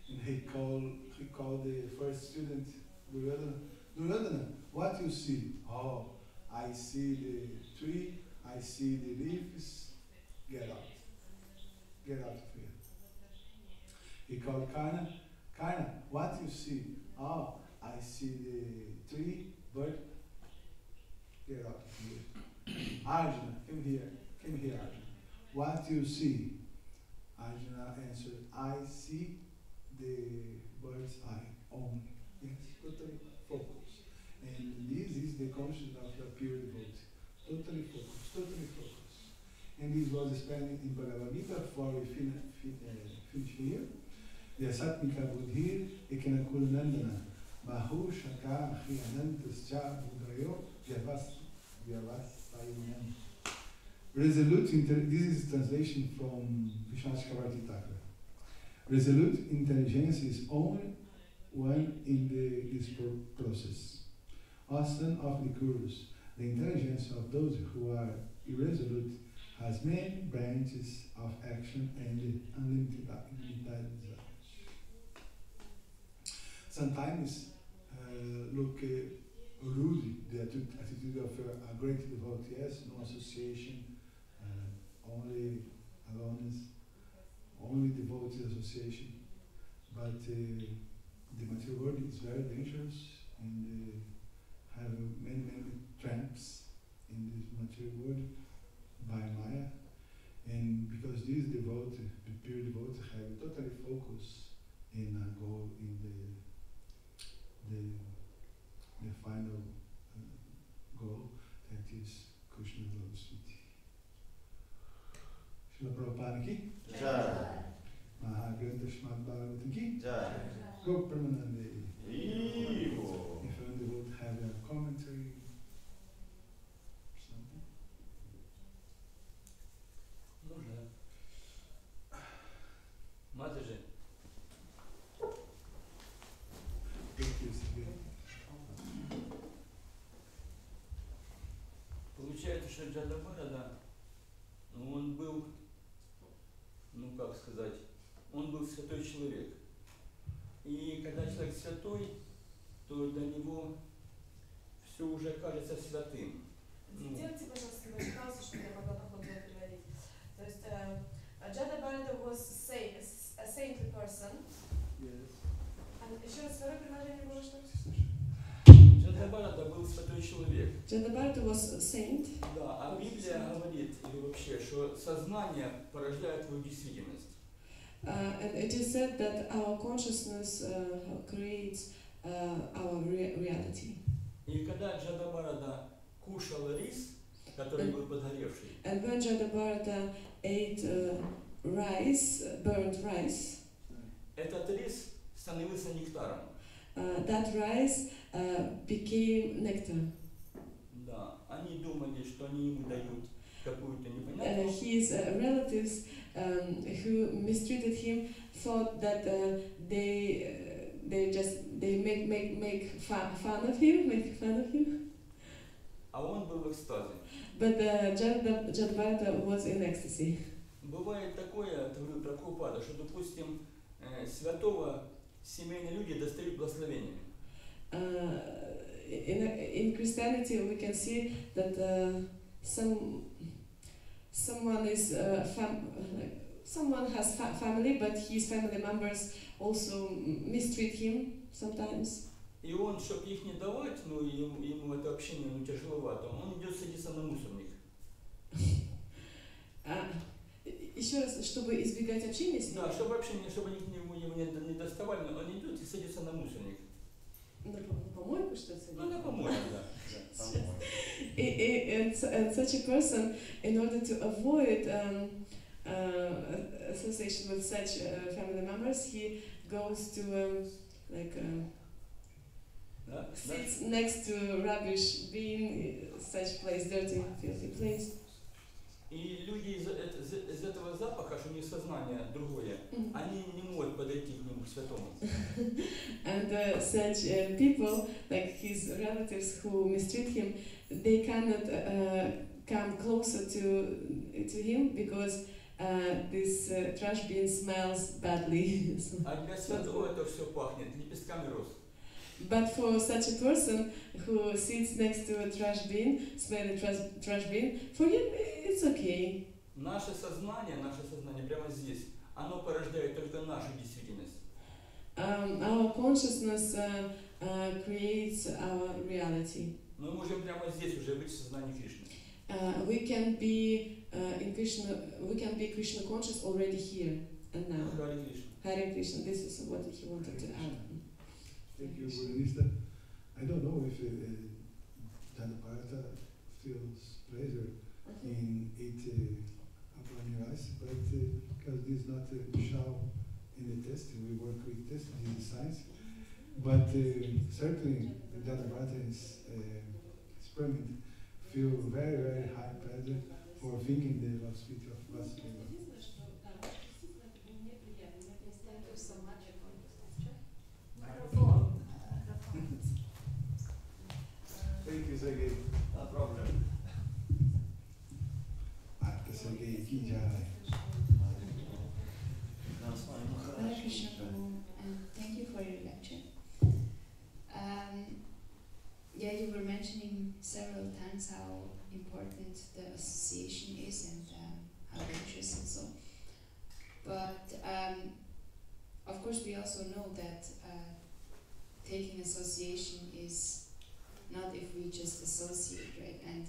And he called the first student, Duryodhana, what you see? Oh, I see the tree, I see the leaves, get out of here. He called Karna, what you see? Oh, I see the tree, bird, get out of here. Arjuna, come here, Arjuna. What you see? Arjuna answered, I see the bird's eye only. Yes, totally focused. And this is the consciousness of the pure devotee. Totally focused. And this was explained in Bhagavad Gita, for we finish here. Vyasatmika Buddhir Ekanakulanandana Mahu Shaka Hriyanantascha Buddhayo Vyavasayanam. Resolute, this is translation from Vishwanath Chakravarti Thakur. Resolute intelligence is only one in this process. Often of the gurus, the intelligence of those who are irresolute has many branches of action and unlimited. Sometimes look rude, the attitude of a great devotee, yes, no association, only aloneness, only devotee association. But the material world is very dangerous and have many traps in this material world by Maya. And because these devotees, the pure devotees, have totally focused in a goal, in the final goal, that is Krishna's love sweet. Srila Prabhupada ki? Jai. Maha Srimad Bhagavatam ki? Jai. Go Permanande. Evil. If you would have a commentary, something. Можно. Матаджи. Thank you, Sergey. Получается, что Джадабарада, он был, ну как сказать, он был святой человек. И когда человек святой, то для него все уже кажется святым. Сделайте, пожалуйста, паузу, чтобы я могла по ходу переводить. То есть Jada Bharata was a saintly person. Yes. Еще раз второе предложение было что? Джадабарада был святой человек. Jada Bharata was a saint. Да, а Библия говорит, или вообще, что сознание порождает твою действительность. And it is said that our consciousness creates our reality. И когда Джадабарада кушал рис, который был подгоревший, And when Jada Bharata ate rice, burnt rice, этот рис становился нектаром. that rice became nectar. Да, они думали, что они ему дают какую-то непонятную. His relatives who mistreated him thought that they make fun of him. А он был в экстазе. But Jada Bharata was in ecstasy. Бывает такое, говорю про Прабхупада, что, допустим, святого семейные люди достают благословениями. In Christianity, we can see that someone has family, but his family members also mistreat him sometimes. И он, чтобы их не давать, ну ему это общение тяжеловато, он идет садиться на мусорник. Еще раз, чтобы избегать общения с ним? Да, чтобы общение, чтобы они его не доставали, он идет и садится на мусорник. На помойку что-то? Ну, на помойку, да. And such a person, in order to avoid association with such family members, he goes to sits next to rubbish bin, such place, dirty, filthy place. И люди из этого запаха, что у них сознание другое, они не могут подойти к нему, к святому. And such people, like his relatives who mistreat him, they cannot come closer to him because this trash bin smells badly. А для святого это все пахнет лепестками роз. But for such a person who sits next to a trash bin, smelling trash bin, for him it's okay. Наше сознание прямо здесь, оно порождает только нашу действительность. Our consciousness creates our reality. Мы можем прямо здесь уже быть в сознании Кришны. We can be in Krishna. We can be Krishna conscious already here and now. Харе Кришна. Hare Krishna. This is what he wanted to add. Thank you, Buddhista. I don't know if Jada Bharata feels pleasure in eating upon rice, but because this is not Shao in the test. We work with test, this is science. But certainly the Dada Bharata's experiment feel very, very high pleasure for thinking the love speech of Vasudeva. Thank you so much for this lecture. Microphone. Thank you, Sergey. No problem. Sergey ki jai. Hare Krishna Prabhu, and thank you for your lecture. Yeah, you were mentioning several times how important the association is and how dangerous and so. But of course, we also know that taking association is not if we just associate, right? And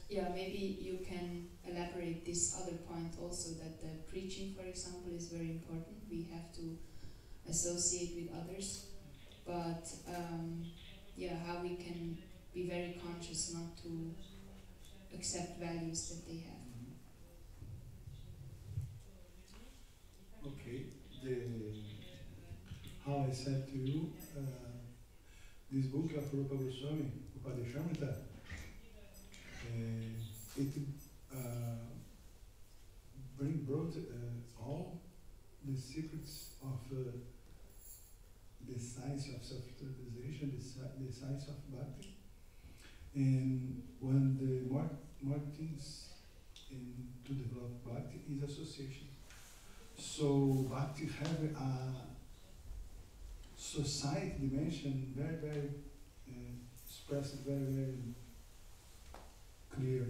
yeah, maybe you can elaborate this other point also, that the preaching, for example, is very important. We have to associate with others, but yeah, how we can be very conscious not to accept values that they have. Okay, how I said to you, this book of Rupa Goswami, Upadeshamrita, it brought all the secrets of the science of self-realization, the science of bhakti. And when the more things to develop bhakti is association. So bhakti have a society dimension very, very expressed, very, very clear.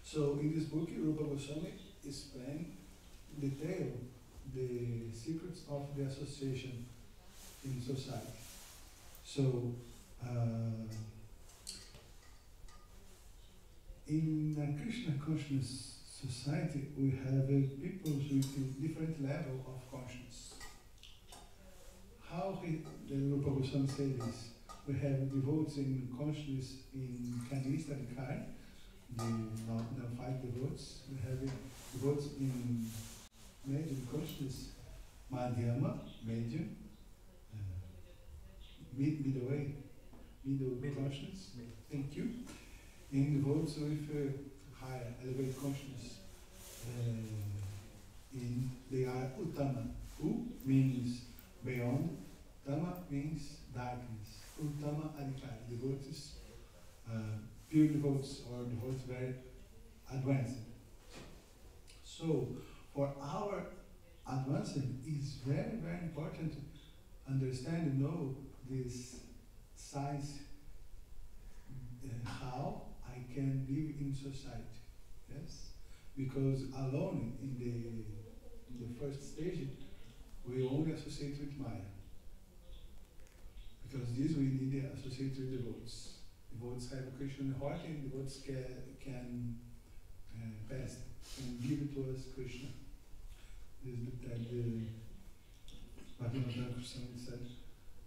So in this book, Rupa Goswami explains detail the secrets of the association in society. So in a Krishna consciousness society, we have people with different level of consciousness. How the Rupa Goswami say this? We have devotees in consciousness in Kanista and Kai, the now 5 devotees. We have devotees in medium consciousness, Madhyama, medium, middle way, middle consciousness. Thank you. In devotees with higher, elevated consciousness. They are Uttama. U means beyond, Tama means darkness. Uttama Adhikari, devotees, pure devotees or devotees very advanced. So, for our advancement, it's very, very important to understand and know this science, how I can live in society. Yes, because alone in the first stage, we only associate with Maya. Because this we need to associate with devotees. Devotees have Krishna in the heart, and devotees can pass and give it to us Krishna. This is the Bhaktivinoda Krishna said.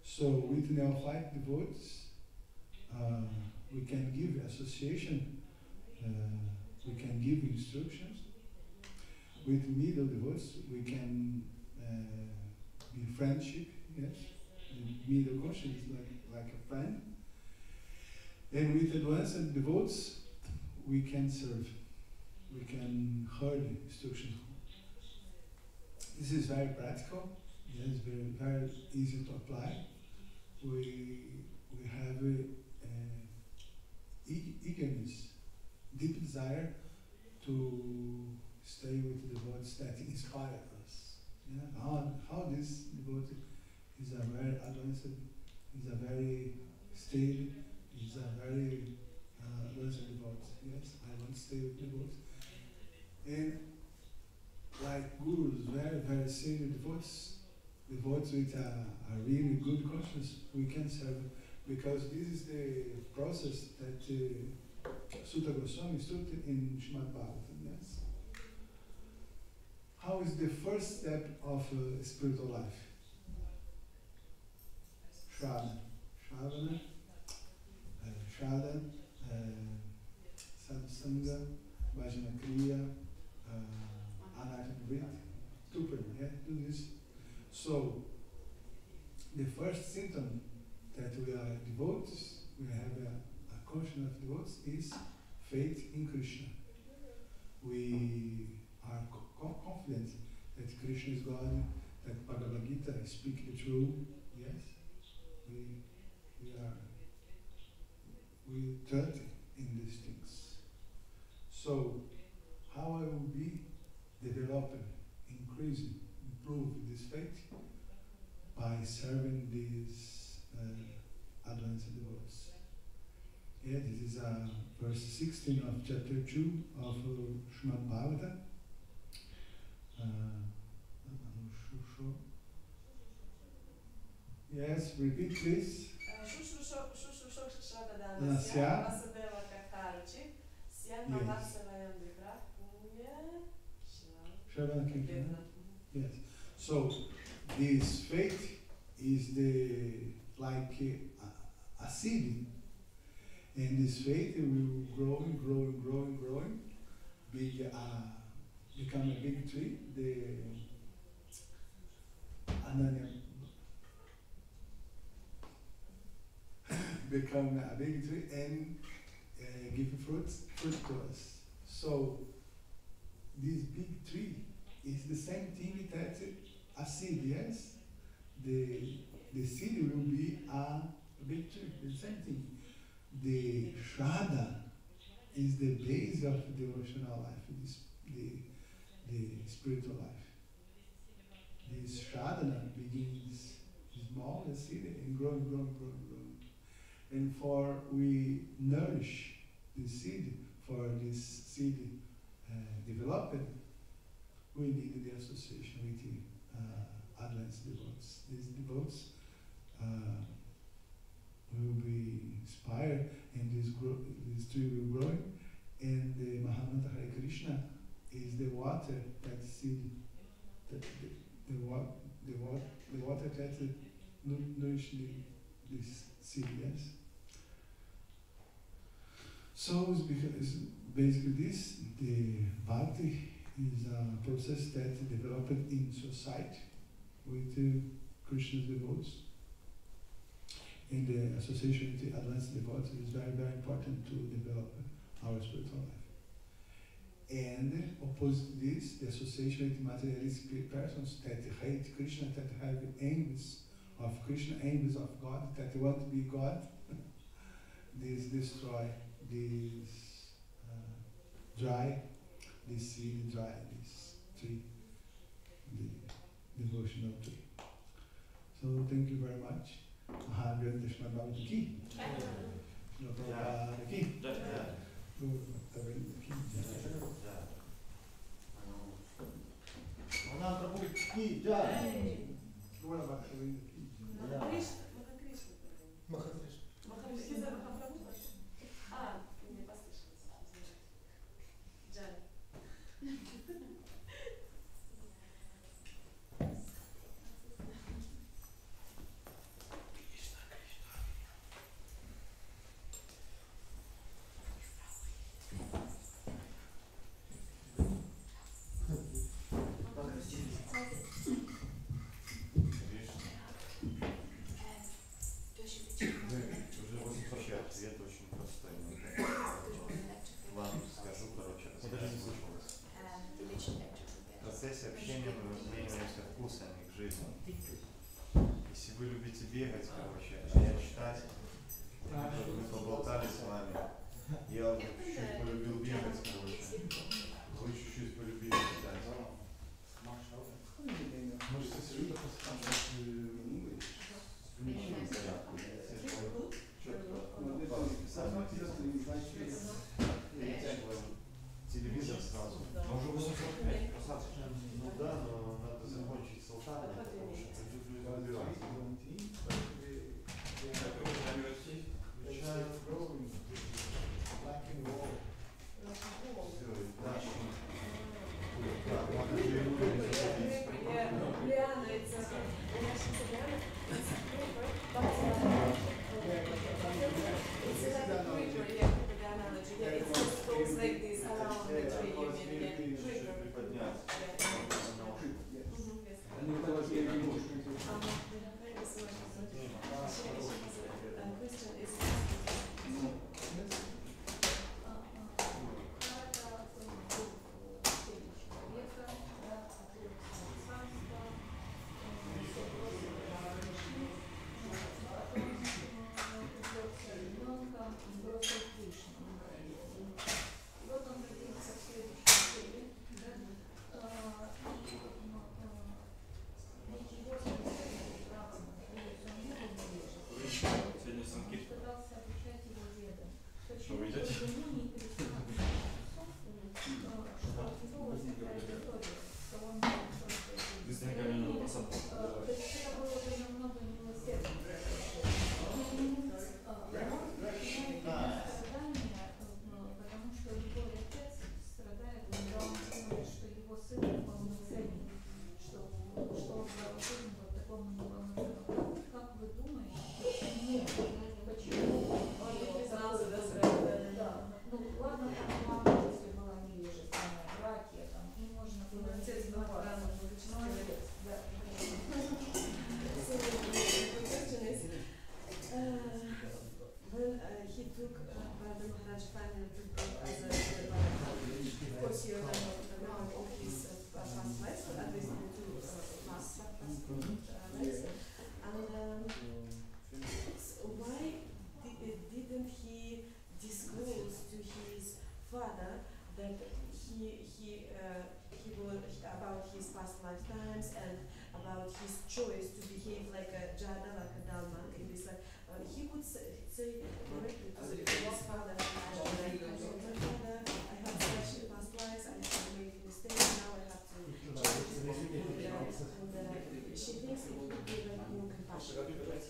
So with neophyte devotees, we can give association, we can give instructions. With middle devotees, we can be friendship, yes. The middle conscience is like a friend. And with advanced devotees, we can serve. We can hear instruction. This is very practical. Yes, very, very easy to apply. We have eagerness, deep desire to stay with the devotees that inspire us. Yeah? How this devotee is a very advanced, is a very stable, is a very advanced devotee. Yes, I want to stay with devotees. And like gurus, very, very senior devotees with a really good conscience, we can serve, because this is the process that Sutta Goswami stood in Srimad Bhagavatam. Yes. How is the first step of spiritual life? Shraddha. Shraddha, Satsanga, Bhajana Kriya, Anartha the first symptom that we are devotees, we have a consciousness of devotees, is faith in Krishna. We are confident that Krishna is God, that Bhagavad Gita speaks the truth. Yes, we trust in these things. So, how I will be developing, increasing, improving this faith? By serving these advanced devotees. Yeah, this is verse 16 of chapter 2 of Srimad Bhagavatam. Yes, repeat please. Yes. So this faith is like a seed, and this faith will grow and grow and grow and grow, become a big tree. The ananya become a big tree and give fruit to us. So this big tree is the same thing that a seed, yes? The seed will be a big tree, the same thing. The Shraddha is the base of the devotional life, the spiritual life. This Shraddha begins small, the seed, and growing, growing, growing, growing. And for we nourish the seed, for this seed development, we need the association with the advanced devotees. These devotees will be inspired, and this tree will grow. And the Maha Mantra Hare Krishna is the water that seed, the water that nourish this seed. Yes. So it's basically this. The bhakti is a process that developed in society with Krishna's devotees. And the association with the advanced devotees is very, very important to develop our spiritual life. And opposite to this, the association with materialistic persons that hate Krishna, that have aims of Krishna, aims of God, that want to be God, this destroy, this dry, this seed dry, this tree, the devotional tree. So thank you very much. Maha Krishna Bhagavad ki. Krishna Prabhupada ki. Maha Prabhu ki jai. Maha Krishna. Если вы любите бегать, короче, а я читать, мы поболтали с вами. Я чуть-чуть полюбил бегать, короче. Вы чуть-чуть полюбили читать. Телевизор сразу. Но уже 8:45, красавчик. Ну да, но надо закончить с алтарем, потому что люди разбираются. Лиана, это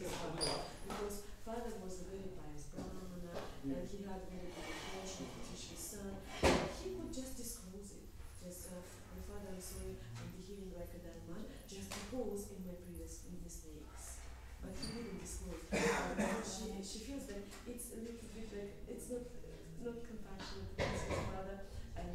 his father, because father was a very pious brahmana, and he had very good intention to teach his son. He could just disclose it. Just my father, I'm sorry, I'm behaving like a dumb man, just because in my previous mistakes. But he didn't disclose. She feels that it's a little bit like it's not compassionate towards his father, and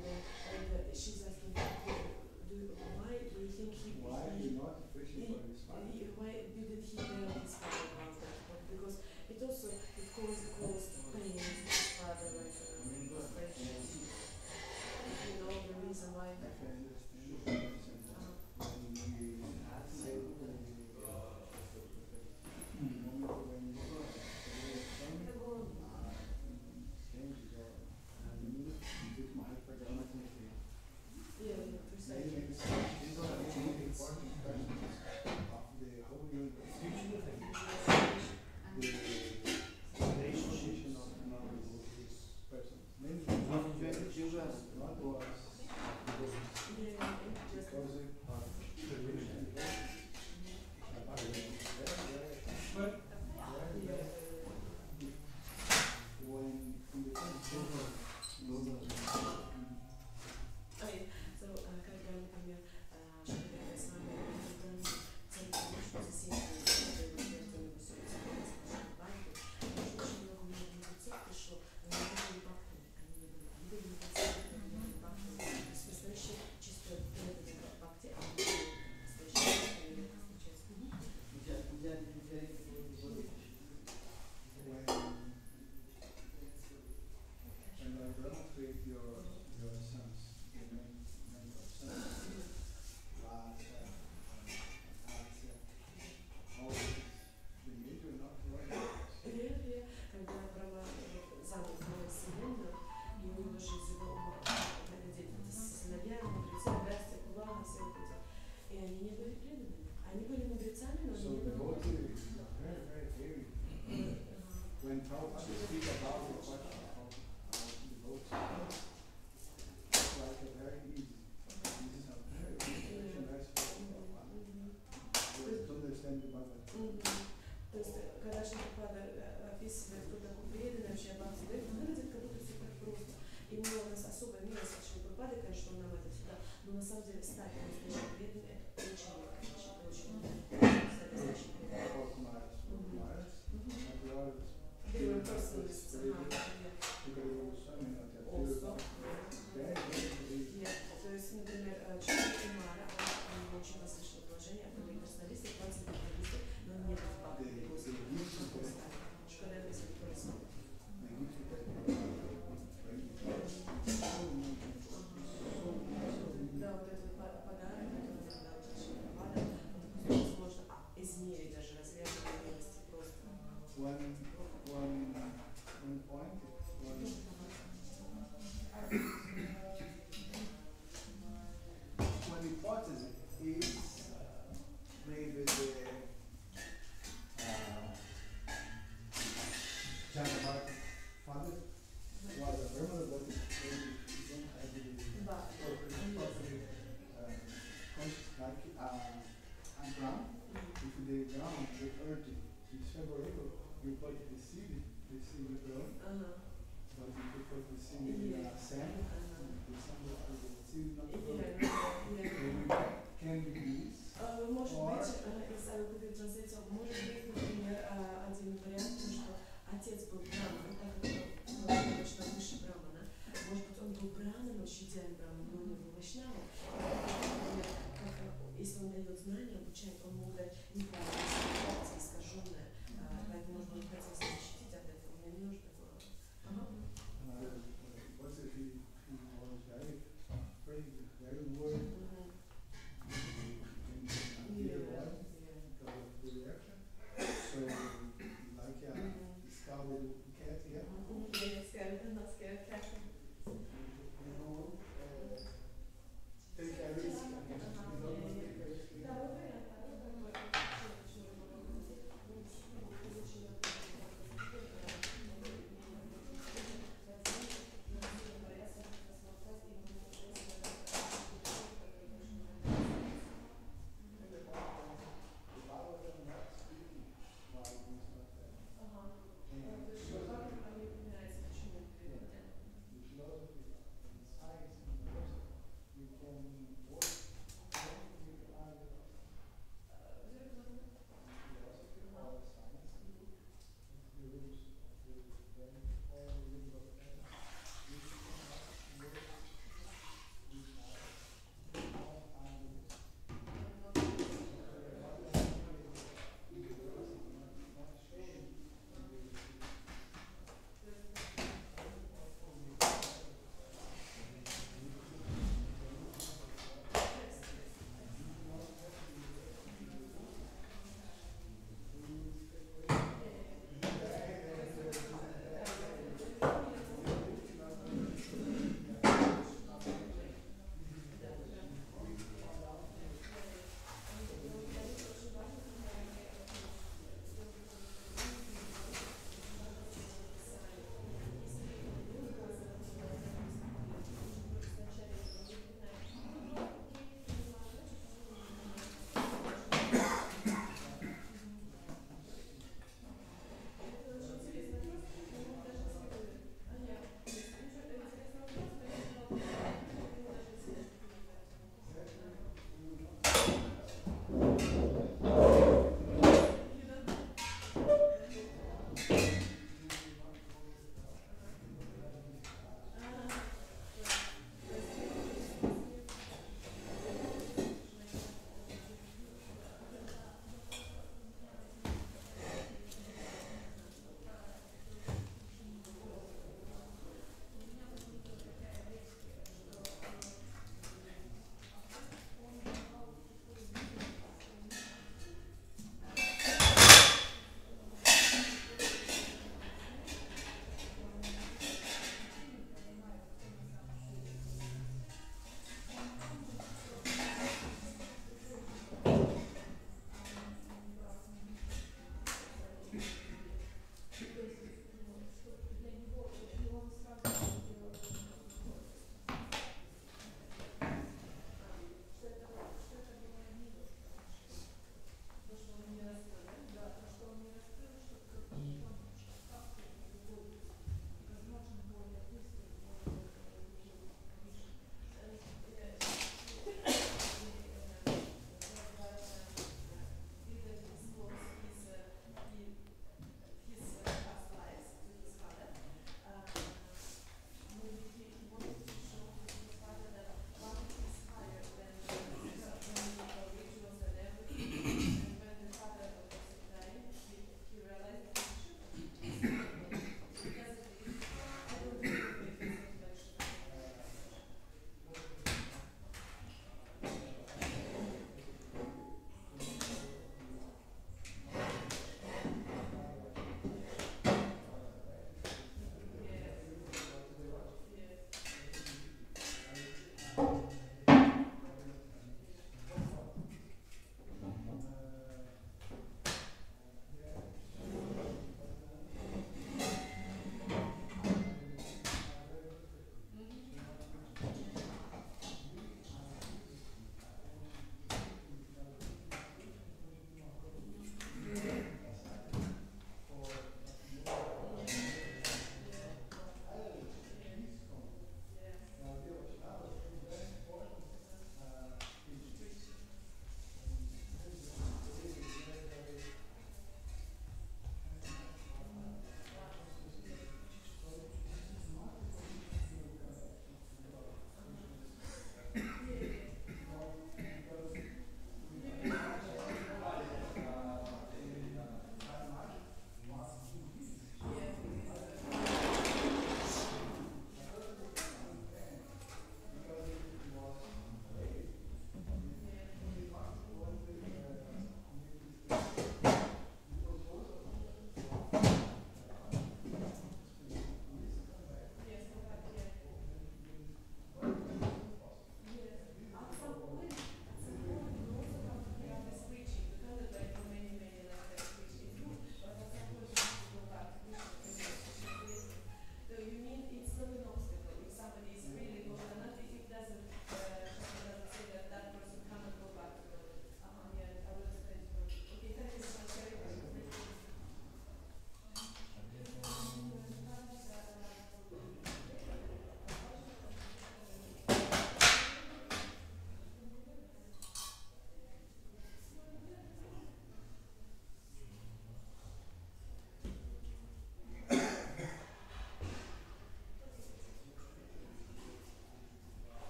she's asking, why do you think he? Why he not appreciate for his father? Why didn't he tell his father about that? Because it also caused pain to his father, like frustration. You know the reason why. I can understand. То есть, когда Шрипада описывает, кто такой преданный, вообще Бхакти, выглядит как будто супер просто. И мне у нас особая милость от Шрипады, конечно, он нам это всегда, но на самом деле стать настоящим преданным, это очень настоящий преданный. They were persons, also. То есть, например, человек Кумара, он очень возвышенное положение, он не персоналист, 20 персоналистов, но он не был папой, его шкода это персоналист. Да, вот этот подарок, который нам дал Шрипада, он сложно измерить даже размер милости просто. One point, one hypothesis is maybe the Jagabat father was a Brahmana, but he don't have the like ground. If the ground, the earth is favorable, you put the seed grow. But if you put the seed in sand, the seed not grow. Can be Может быть, из Алкубит Джансейца, может быть,